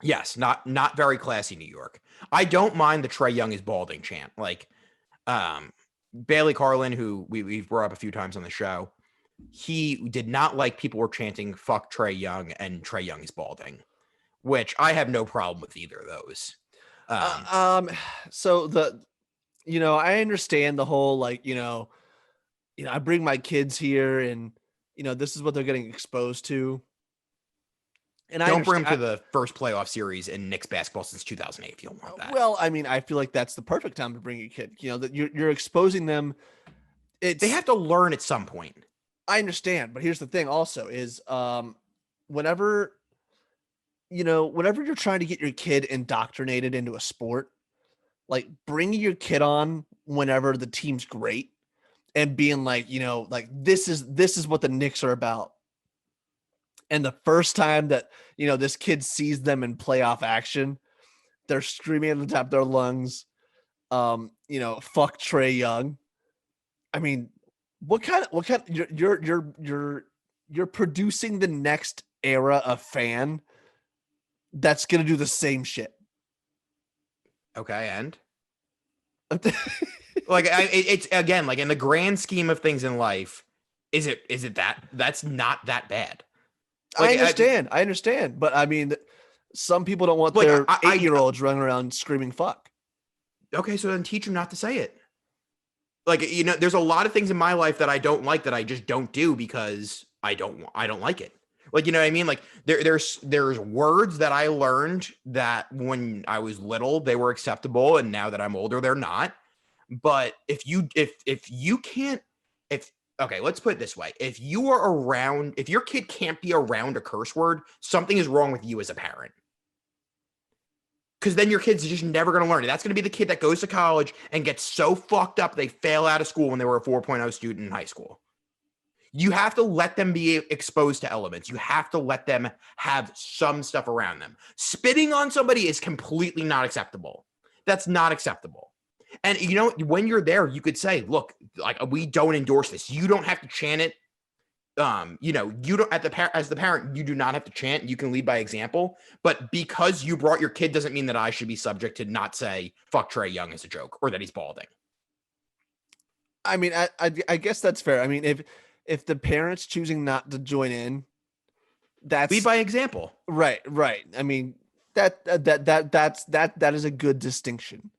Yes, not very classy, New York. I don't mind the Trae Young is balding chant. Like, Bailey Carlin, who we've brought up a few times on the show, he did not like people were chanting "fuck Trae Young" and "Trae Young is balding," which I have no problem with either of those. So I understand the whole I bring my kids here and this is what they're getting exposed to. And don't bring them to the first playoff series in Knicks basketball since 2008 if you don't want that. Well, I mean, I feel like that's the perfect time to bring your kid. That you're exposing them. They have to learn at some point. I understand, but here's the thing. Also, is whenever you're trying to get your kid indoctrinated into a sport, like bringing your kid on whenever the team's great and being like, this is what the Knicks are about. And the first time that, this kid sees them in playoff action, they're screaming at the top of their lungs, fuck Trae Young. I mean, you're producing the next era of fan that's going to do the same shit. Okay. And it's again, like in the grand scheme of things in life, is it that's not that bad. Like, I understand. But I mean, some people don't want their 8-year-olds running around screaming fuck. Okay, so then teach them not to say it. Like, there's a lot of things in my life that I don't like that I just don't do because I don't like it. Like, you know what I mean? Like there's words that I learned that when I was little, they were acceptable. And now that I'm older, they're not. But okay, let's put it this way. If your kid can't be around a curse word, something is wrong with you as a parent. Because then your kid's just never going to learn it. That's going to be the kid that goes to college and gets so fucked up they fail out of school when they were a 4.0 student in high school. You have to let them be exposed to elements. You have to let them have some stuff around them. Spitting on somebody is completely not acceptable. That's not acceptable. And when you're there, you could say, look, like, we don't endorse this. You don't have to chant it. you don't as the parent, you do not have to chant. You can lead by example. But because you brought your kid doesn't mean that I should be subject to not say fuck Trae Young as a joke or that he's balding. I mean, I guess that's fair. I mean, if the parents choosing not to join in, that's lead by example. Right. I mean, that is a good distinction.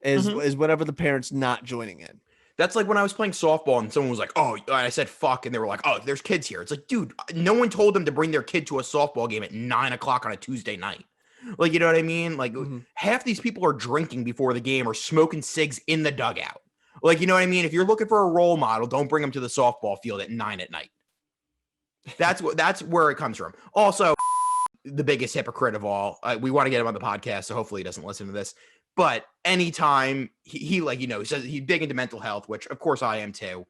Is whatever the parents not joining in. That's like when I was playing softball and someone was like, "Oh," I said "fuck," and they were like, "Oh, there's kids here." It's like, dude, no one told them to bring their kid to a softball game at 9:00 on a Tuesday night. Like, you know what I mean? Like, half these people are drinking before the game or smoking cigs in the dugout. Like, you know what I mean? If you're looking for a role model, don't bring them to the softball field at 9 at night. That's where it comes from. Also, the biggest hypocrite of all. We want to get him on the podcast, so hopefully he doesn't listen to this. But anytime he says he's big into mental health, which of course I am too.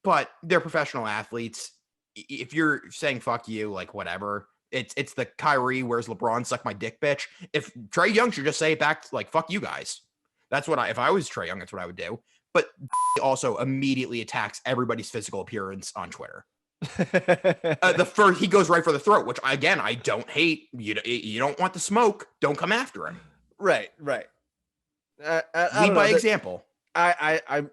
But they're professional athletes. If you're saying fuck you, like whatever, it's the Kyrie, where's LeBron, suck my dick, bitch. If Trae Young should just say it back, like fuck you guys. That's what if I was Trae Young, that's what I would do. But also immediately attacks everybody's physical appearance on Twitter. He goes right for the throat, which again I don't hate. You don't want the smoke, don't come after him. Right. Lead by example. I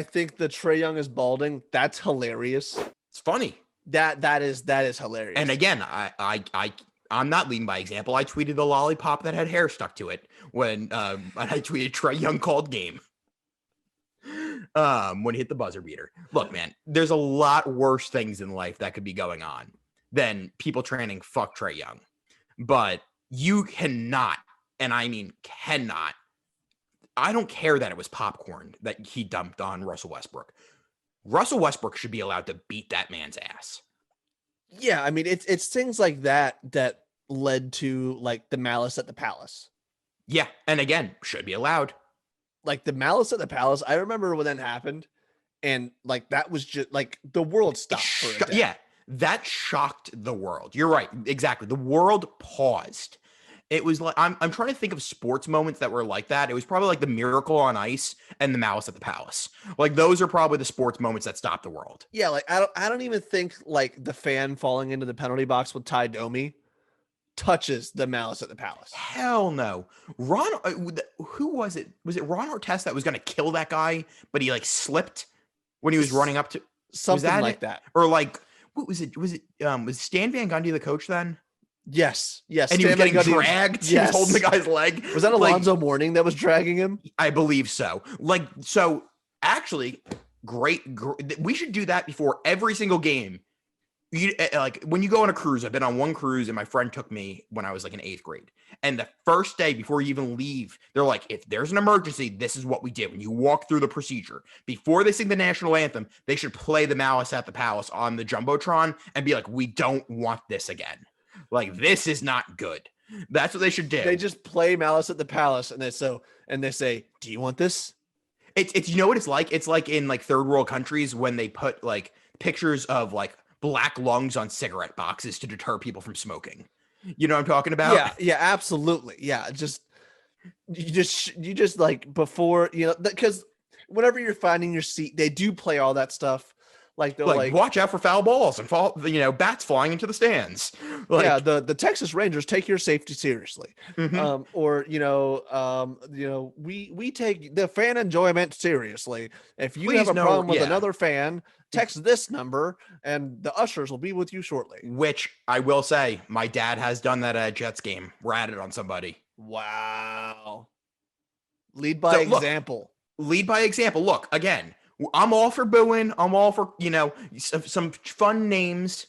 think the Trae Young is balding. That's hilarious. It's funny. That is hilarious. And again, I'm not leading by example. I tweeted the lollipop that had hair stuck to it when I tweeted Trae Young called game. When he hit the buzzer beater. Look, man, there's a lot worse things in life that could be going on than people chanting fuck Trae Young. But you cannot, and I mean cannot, I don't care that it was popcorn that he dumped on Russell Westbrook. Russell Westbrook should be allowed to beat that man's ass. Yeah, I mean, it's things like that led to like the malice at the palace. Yeah, and again, should be allowed. Like the malice at the palace, I remember when that happened, and like that was just like the world stopped for a day. Yeah, that shocked the world. You're right, exactly. The world paused. It was like I'm trying to think of sports moments that were like that. It was probably like the Miracle on Ice and the malice at the palace. Like those are probably the sports moments that stopped the world. Yeah, like I don't even think like the fan falling into the penalty box with Ty Domi touches the malice at the palace. Hell no. Who was it? Was it Ron Artest that was going to kill that guy, but he like slipped when he was running up to something like that? Or like, what was it? Was Stan Van Gundy the coach then? Yes. And Stan he was getting dragged. Yes. He was holding the guy's leg. Was that Alonzo Mourning that was dragging him? I believe so. So actually, great. We should do that before every single game. Like when you go on a cruise, I've been on one cruise and my friend took me when I was like in 8th grade. And the first day before you even leave, they're like, if there's an emergency, this is what we did. When you walk through the procedure, before they sing the national anthem, they should play the Malice at the Palace on the Jumbotron and be like, we don't want this again. Like, this is not good. That's what they should do. They just play Malice at the Palace and they say, do you want this? It's you know what it's like? It's like in like third world countries when they put like pictures of like black lungs on cigarette boxes to deter people from smoking. You know what I'm talking about? Yeah, absolutely. Yeah, you just like before, because whenever you're finding your seat, they do play all that stuff. Like they'll like watch out for foul balls and bats flying into the stands. Like, yeah, the Texas Rangers take your safety seriously. Mm-hmm. We take the fan enjoyment seriously. If you have a problem with another fan, text this number and the ushers will be with you shortly. Which I will say, my dad has done that at a Jets game. Ratted on somebody. Wow. Lead by example. Lead by example. Look, again, I'm all for booing. I'm all for, some fun names.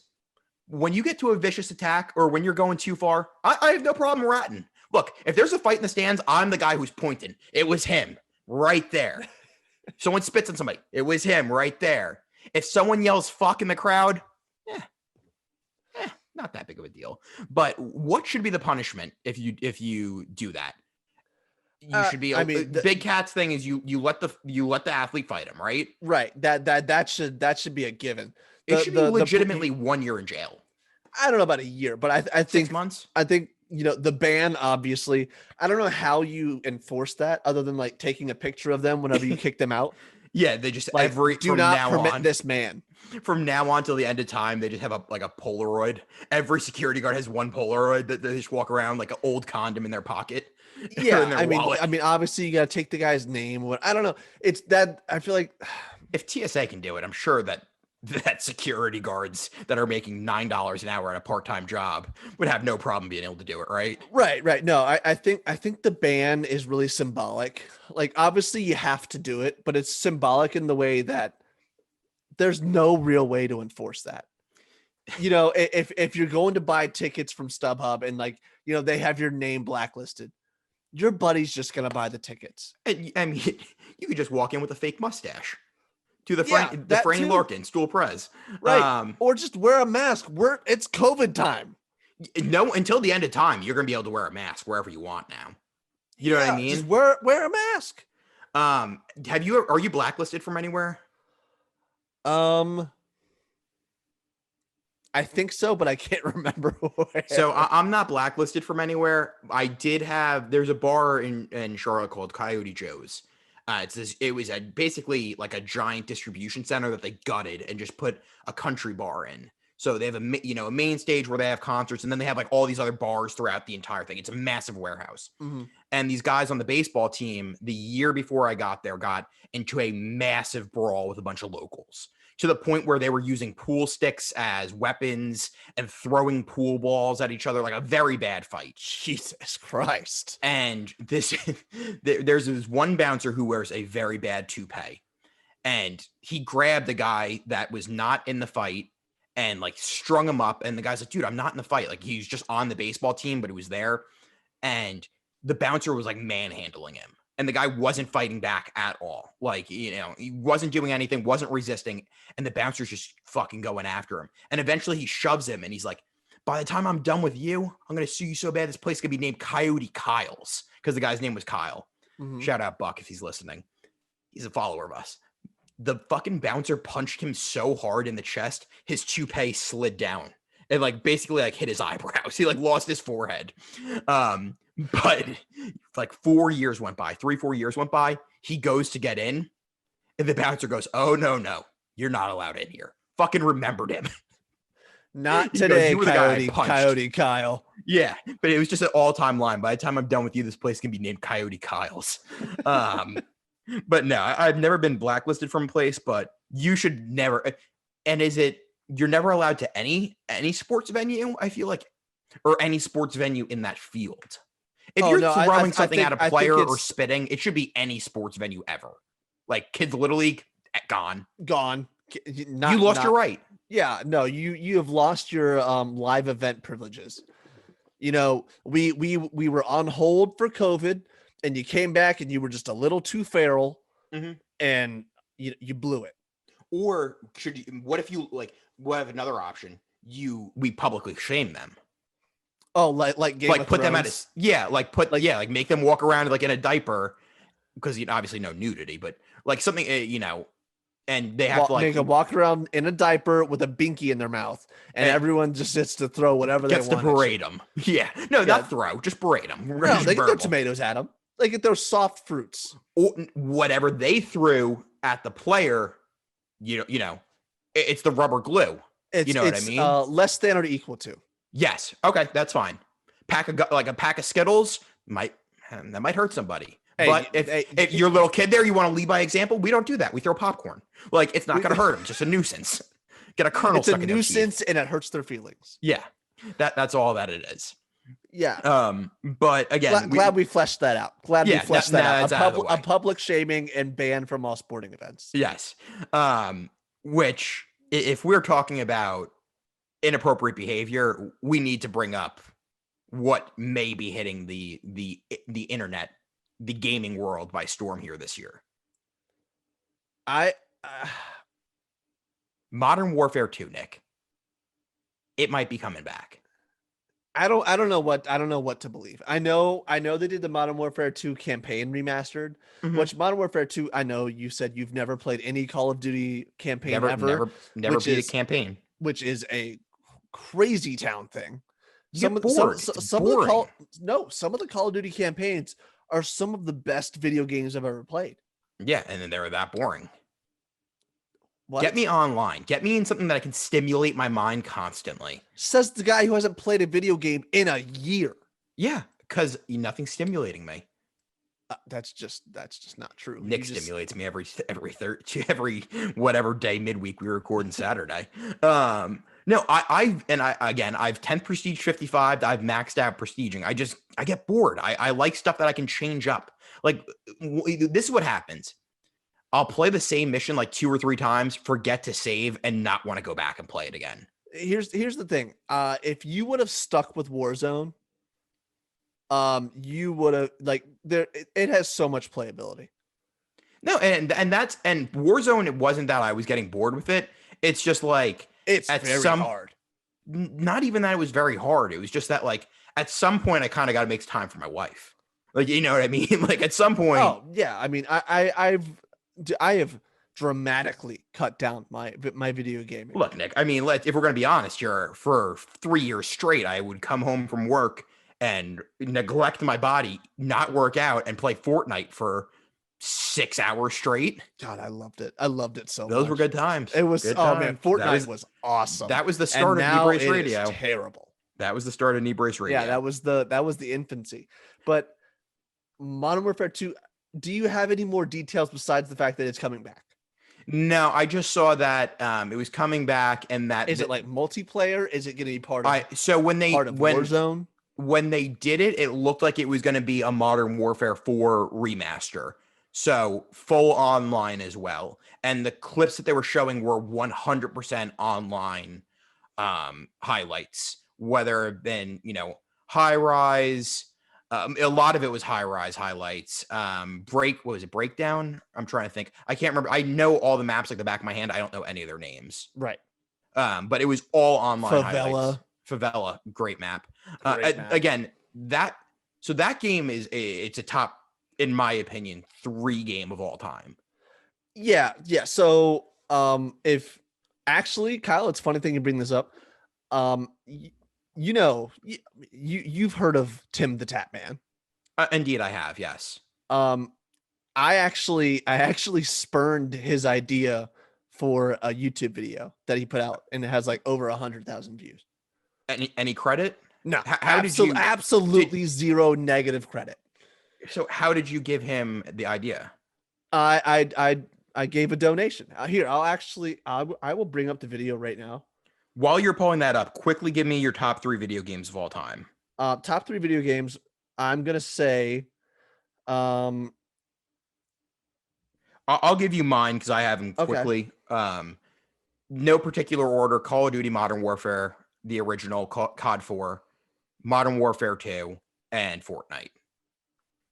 When you get to a vicious attack or when you're going too far, I have no problem ratting. Look, if there's a fight in the stands, I'm the guy who's pointing. It was him right there. Someone spits on somebody. It was him right there. If someone yells fuck in the crowd, not that big of a deal. But what should be the punishment if you do that? You should be. The Big Cat's thing is you let the athlete fight him, right? Right. That should be a given. It should be legitimately 1 year in jail. I don't know about a year, but I think 6 months. I think the ban, obviously. I don't know how you enforce that other than like taking a picture of them whenever you kick them out. Yeah, they just Like, do from not now permit on. this man. From now on till the end of time, they just have a Polaroid. Every security guard has one Polaroid that they just walk around like an old condom in their pocket or in Yeah, their wallet. I mean, obviously you got to take the guy's name. What I don't know. It's that I feel like If TSA can do it, I'm sure that security guards that are making $9 an hour at a part-time job would have no problem being able to do it, right? right. No, I think the ban is really symbolic. Like, obviously you have to do it, but it's symbolic in the way that there's no real way to enforce that. You know, if you're going to buy tickets from StubHub and like, you know, they have your name blacklisted, your buddy's just gonna buy the tickets. And I mean, you could just walk in with a fake mustache. Do the Yeah, that Franny too. Larkin, Stool Prez. Right. Or just wear a mask. It's COVID time. No, until the end of time, you're gonna be able to wear a mask wherever you want now. You know what I mean? Just wear a mask. Are you blacklisted from anywhere? I think so, but I can't remember where. So I'm not blacklisted from anywhere. There's a bar in Charlotte called Coyote Joe's. It was basically like a giant distribution center that they gutted and just put a country bar in. So they have a main stage where they have concerts, and then they have like all these other bars throughout the entire thing. It's a massive warehouse. Mm-hmm. And these guys on the baseball team, the year before I got there, got into a massive brawl with a bunch of locals, to the point where they were using pool sticks as weapons and throwing pool balls at each other, like a very bad fight. Jesus Christ. And there's this one bouncer who wears a very bad toupee, and he grabbed the guy that was not in the fight and like strung him up. And the guy's like, dude, I'm not in the fight. Like, he's just on the baseball team, but he was there. And the bouncer was like manhandling him. And the guy wasn't fighting back at all. Like, you know, he wasn't doing anything, wasn't resisting. And the bouncer's just fucking going after him. And eventually he shoves him and he's like, by the time I'm done with you, I'm going to sue you so bad, this place could be named Coyote Kyle's, because the guy's name was Kyle. Mm-hmm. Shout out Buck if he's listening. He's a follower of us. The fucking bouncer punched him so hard in the chest, his toupee slid down. It like basically like hit his eyebrows. He like lost his forehead. But like 4 years went by, 3-4 years went by. He goes to get in, and the bouncer goes, "Oh, no, you're not allowed in here." Fucking remembered him. Not today, Coyote Kyle. Yeah, but it was just an all-time line. By the time I'm done with you, this place can be named Coyote Kyle's. But no, I've never been blacklisted from a place, but you should never. And you're never allowed to any sports venue, I feel like, or any sports venue in that field. If you're throwing something at a player or spitting, it should be any sports venue ever. Like Kids Little League, gone. You lost your right. Yeah, no, you have lost your live event privileges. You know, we were on hold for COVID, and you came back and you were just a little too feral, mm-hmm. and you blew it. Or what if you like? We have another option. We publicly shame them. Oh, like Game of put Thrones. them at like make them walk around like in a diaper, because obviously no nudity, but like something and they have to like make them walk around in a diaper with a binky in their mouth, and everyone just gets to throw whatever they want. Gets to berate them. Yeah, no, not throw, just berate them. No, they can throw tomatoes at them. They can throw soft fruits or whatever they threw at the player. You know, it's the rubber glue. You know what I mean? Less than or equal to. Yes. Okay, that's fine. A pack of Skittles might hurt somebody. Hey, but if your little kid there, you want to lead by example, we don't do that. We throw popcorn. Like, it's not going to hurt them. Just a nuisance. Get a kernel. It's a nuisance, and it hurts their feelings. Yeah, that's all that it is. Yeah. But again, glad we fleshed that out. We fleshed that out. A public shaming and ban from all sporting events. Yes. Which, if we're talking about inappropriate behavior, we need to bring up what may be hitting the internet, the gaming world by storm here this year. Modern Warfare 2, Nick. It might be coming back. I don't know what to believe. I know they did the Modern Warfare 2 campaign remastered, mm-hmm. which Modern Warfare 2, I know you said you've never played any Call of Duty campaign ever. Never beat a campaign. Which is a crazy town thing. Some of the Call of Duty campaigns are some of the best video games I've ever played. Yeah, and then they were that boring. What? Get me online. Get me in something that I can stimulate my mind constantly. Says the guy who hasn't played a video game in a year. Yeah, because nothing's stimulating me. That's just not true. Nick stimulates me every whatever day midweek we record on Saturday. No, I've 10th prestige 55. I've maxed out prestiging. I get bored. I like stuff that I can change up. Like this is what happens. I'll play the same mission like 2 or 3 times, forget to save, and not want to go back and play it again. Here's the thing. If you would have stuck with Warzone, you would have it has so much playability. No, and Warzone, it wasn't that I was getting bored with it. It's just like it's very hard. Not even that it was very hard. It was just that like at some point I kind of got to make time for my wife. Like, you know what I mean? Like at some point. Oh yeah, I mean I have dramatically cut down my video gaming. Look, Nick, I mean, if we're going to be honest here, for 3 years straight, I would come home from work and neglect my body, not work out, and play Fortnite for 6 hours straight. God, I loved it. I loved it so much. Those were good times. It was, man, Fortnite was awesome. That was the start of Knee Brace Radio. Terrible. That was the start of Knee Brace Radio. Yeah, that was the infancy. But Modern Warfare 2, do you have any more details besides the fact that it's coming back? No, I just saw that it was coming back, and that is it like multiplayer? Is it going to be part of Warzone? When they did it, it looked like it was going to be a Modern Warfare 4 remaster. So full online as well. And the clips that they were showing were 100% online highlights, whether it been, high rise. A lot of it was high rise highlights. What was it? Breakdown? I'm trying to think. I can't remember. I know all the maps like the back of my hand. I don't know any of their names. Right. But it was all online highlights. Favela, great map. Again, that game it's a top, in my opinion, 3 game of all time. Yeah. So if actually, Kyle, it's a funny thing you bring this up. You've heard of TimTheTatman. Indeed, I have. Yes. I actually spurned his idea for a YouTube video that he put out, and it has like over 100,000 views. Any credit? No. How did you? Absolutely zero negative credit. So how did you give him the idea? I gave a donation. Here, I will bring up the video right now. While you're pulling that up, quickly give me your top 3 video games of all time. Top 3 video games. I'm gonna say, I'll give you mine because I have them quickly. Okay. No particular order: Call of Duty, Modern Warfare, the original, COD 4, Modern Warfare 2, and Fortnite.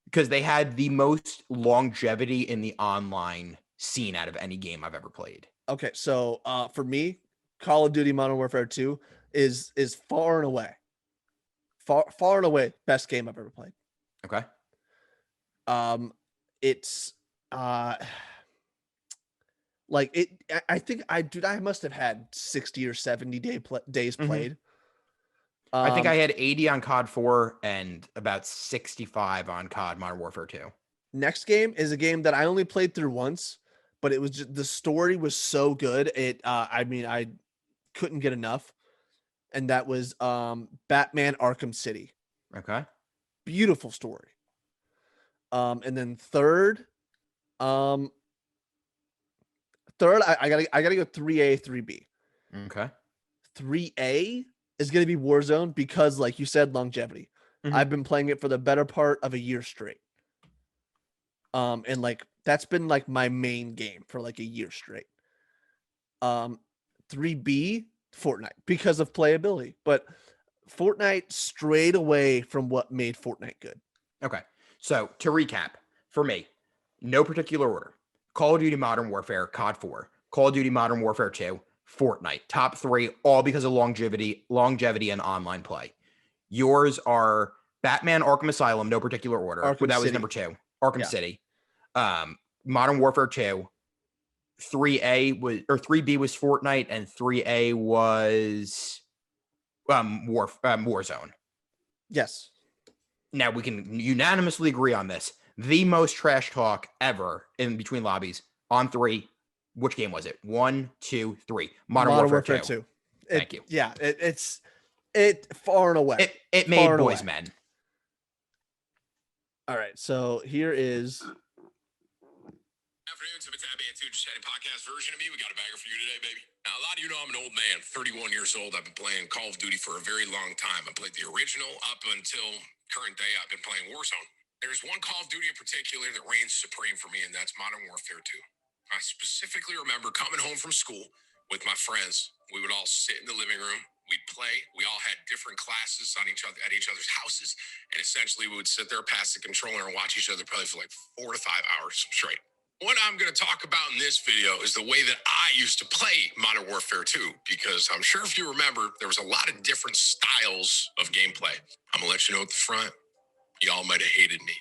Because they had the most longevity in the online scene out of any game I've ever played. Okay, so for me, Call of Duty Modern Warfare 2 is far and away best game I've ever played. Okay. It's like it. I think I must have had 60 or 70 days played. I think I had 80 on COD 4 and about 65 on COD Modern Warfare 2. Next game is a game that I only played through once, but it was just, the story was so good. I couldn't get enough. And that was Batman Arkham City. Okay. Beautiful story. And then third, I gotta go 3A, 3B. Okay. 3A is going to be Warzone because, like you said, longevity. I've been playing it for the better part of a year straight. And like that's been like my main game for like a year straight. 3B, Fortnite, because of playability, but Fortnite strayed away from what made Fortnite good. Okay. So to recap, for me, no particular order: Call of Duty Modern Warfare, COD 4, Call of Duty Modern Warfare 2, Fortnite. Top 3, all because of longevity and online play. Yours are Batman Arkham Asylum, no particular order. That was number 2. Arkham City. Modern Warfare 2. 3A was, or 3B was Fortnite, and 3A was Warzone. Yes. Now we can unanimously agree on this. The most trash talk ever in between lobbies on 3, Which game was it? 1, 2, 3. Modern Warfare 2. Thank you. Yeah, it's far and away. It made boys men. All right, so here is. Afternoon, TimTheTatman 2 just had a podcast version of me. We got a bagger for you today, baby. Now, a lot of you know I'm an old man, 31 years old. I've been playing Call of Duty for a very long time. I played the original up until current day. I've been playing Warzone. There's one Call of Duty in particular that reigns supreme for me, and that's Modern Warfare 2. I specifically remember coming home from school with my friends. We would all sit in the living room. We'd play. We all had different classes on each other at each other's houses, and essentially we would sit there, pass the controller, and watch each other probably for like 4 to 5 hours straight. What I'm going to talk about in this video is the way that I used to play Modern Warfare 2, because I'm sure if you remember, there was a lot of different styles of gameplay. I'm going to let you know at the front, y'all might have hated me.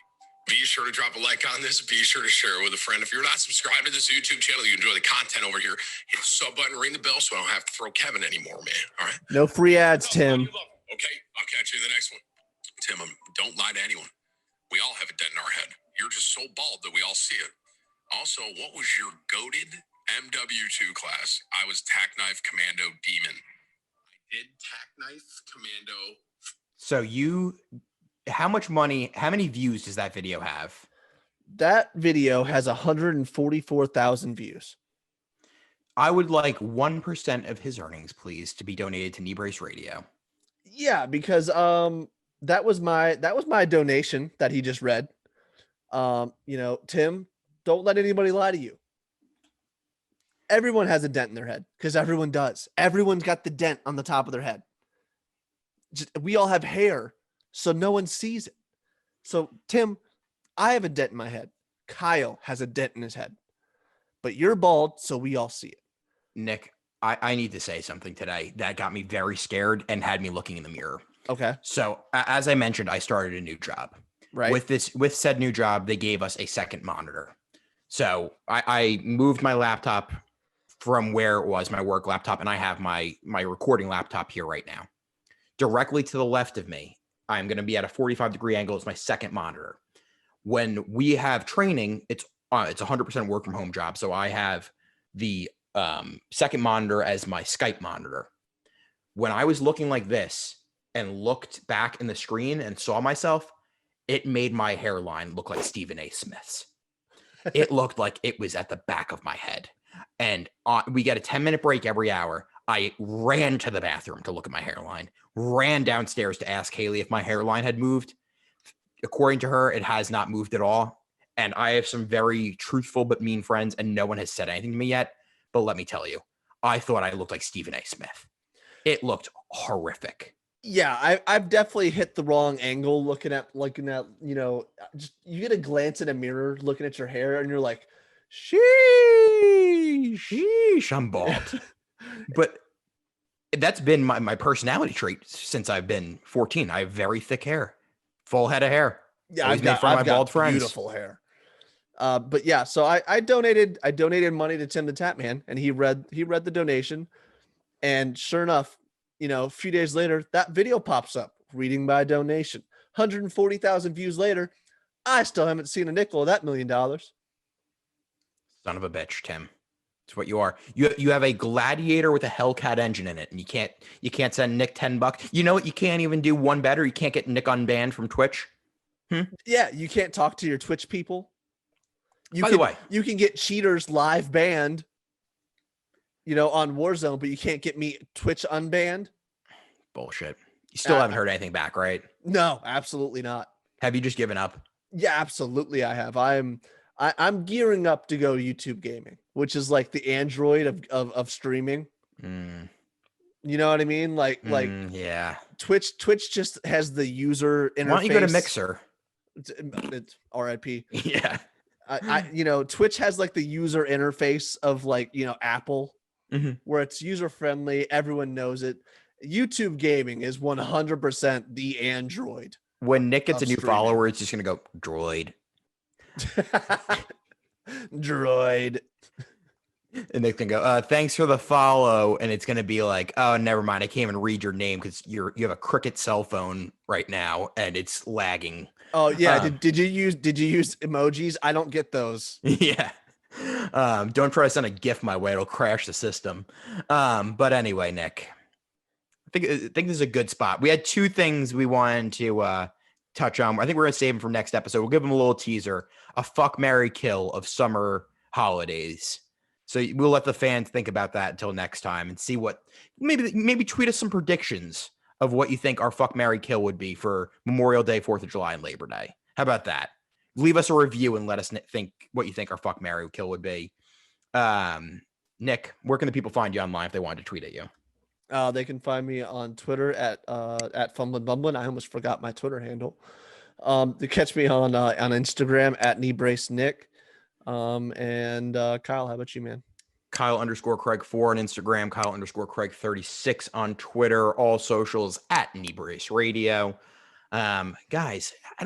Be sure to drop a like on this. Be sure to share it with a friend. If you're not subscribed to this YouTube channel, you enjoy the content over here, hit the sub button, ring the bell so I don't have to throw Kevin anymore, man. All right? No free ads, Tim. Okay, I'll catch you in the next one. Tim, don't lie to anyone. We all have a dent in our head. You're just so bald that we all see it. Also, what was your goated MW2 class? I was Tack Knife Commando Demon. I did Tack Knife Commando. So how many views does that video have? That video has 144,000 views. I would like 1% of his earnings, please, to be donated to Knee Brace Radio. Yeah, because that was my donation that he just read. Tim, don't let anybody lie to you. Everyone has a dent in their head, because everyone does. Everyone's got the dent on the top of their head. We all have hair, so no one sees it. So, Tim, I have a dent in my head. Kyle has a dent in his head. But you're bald, so we all see it. Nick, I need to say something today that got me very scared and had me looking in the mirror. Okay. So, as I mentioned, I started a new job. Right. With said new job, they gave us a second monitor. So, I moved my laptop from where it was, my work laptop, and I have my recording laptop here right now. Directly to the left of me, I'm going to be at a 45-degree angle. It's my second monitor. When we have training, it's 100% work from home job. So I have the second monitor as my Skype monitor. When I was looking like this and looked back in the screen and saw myself, it made my hairline look like Stephen A. Smith's. It looked like it was at the back of my head. And we get a 10-minute break every hour. I ran to the bathroom to look at my hairline, ran downstairs to ask Haley if my hairline had moved. According to her, it has not moved at all. And I have some very truthful but mean friends, and no one has said anything to me yet. But let me tell you, I thought I looked like Stephen A. Smith. It looked horrific. Yeah, I've definitely hit the wrong angle looking at, just you get a glance in a mirror looking at your hair and you're like, sheesh, I'm bald. But that's been my personality trait since I've been 14. I have very thick hair, full head of hair. Yeah, I've got bald friends. Beautiful hair. But yeah, so I donated money to TimTheTatman, and he read the donation, and sure enough, a few days later, that video pops up, reading my donation. 140,000 views later, I still haven't seen a nickel of that $1 million. Son of a bitch, Tim. It's what you are. You have a Gladiator with a Hellcat engine in it, and you can't send Nick $10. You know what? You can't even do one better. You can't get Nick unbanned from Twitch. Yeah, you can't talk to your Twitch people. By the way, you can get cheaters live banned, on Warzone, but you can't get me Twitch unbanned. Bullshit. You still haven't heard anything back, right? No, absolutely not. Have you just given up? Yeah, absolutely. I have. I'm gearing up to go YouTube gaming, which is like the Android of streaming. You know what I mean? Yeah. Twitch just has the user interface. Why don't you go to Mixer? It's RIP. Yeah. Twitch has like the user interface of Apple, where it's user friendly. Everyone knows it. YouTube gaming is 100% the Android. When Nick gets a new streaming. follower, it's just going to go droid. Droid. And Nick can go, thanks for the follow. And it's going to be like, oh, never mind. I can't even read your name because you have a Cricket cell phone right now and it's lagging. Oh yeah. Did you use emojis? I don't get those. Yeah. Don't try to send a GIF my way; it'll crash the system. But anyway, Nick, I think this is a good spot. We had two things we wanted to touch on. I think we're gonna save them for next episode. We'll give them a little teaser: a fuck, marry, kill of summer holidays. So we'll let the fans think about that until next time and see what maybe tweet us some predictions of what you think our fuck, marry, kill would be for Memorial Day, 4th of July, and Labor Day. How about that? Leave us a review and let us think what you think our fuck, marry, kill would be. Nick, where can the people find you online if they wanted to tweet at you? They can find me on Twitter at Fumblin' Bumblin'. I almost forgot my Twitter handle. They catch me on Instagram at KneeBraceNick. And Kyle, how about you, man? Kyle_Craig4 on Instagram, Kyle_Craig36 on Twitter, all socials at Kneebrace Radio. Guys, I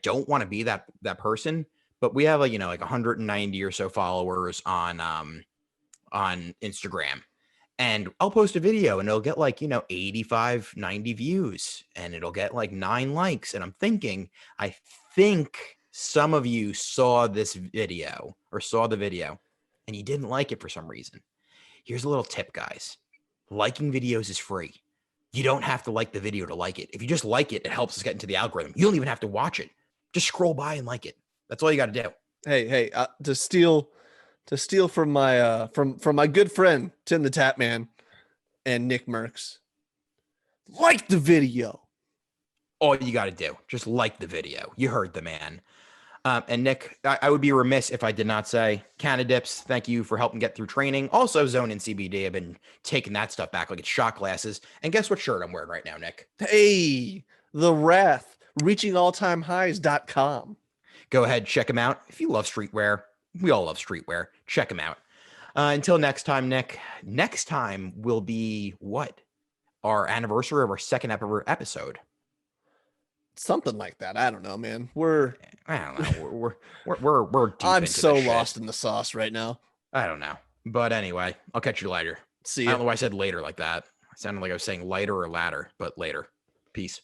don't want to be that person, but we have like 190 or so followers on Instagram, and I'll post a video and it'll get 85, 90 views, and it'll get 9 likes. And I'm thinking, I think some of you saw the video and you didn't like it for some reason. Here's a little tip, guys. Liking videos is free. You don't have to like the video to like it. If you just like it, it helps us get into the algorithm. You don't even have to watch it. Just scroll by and like it. That's all you got to do. Hey, to steal from my from my good friend TimTheTatman and Nick Merckx. Like the video. All you got to do, just like the video. You heard the man. And Nick, I would be remiss if I did not say, Canadips, thank you for helping get through training. Also, Zone and CBD have been taking that stuff back like it's shot glasses. And guess what shirt I'm wearing right now, Nick? Hey, The Wrath, reachingalltimehighs.com. Go ahead, check them out. If you love streetwear, we all love streetwear. Check them out. Until next time, Nick, next time will be what? Our anniversary of our second ever episode. Something like that. I don't know, man. I don't know. We're deep I'm into so this lost shit. in the sauce right now. I don't know. But anyway, I'll catch you later. See I ya. don't know why I said later like that. It sounded like I was saying lighter or ladder, but later. Peace.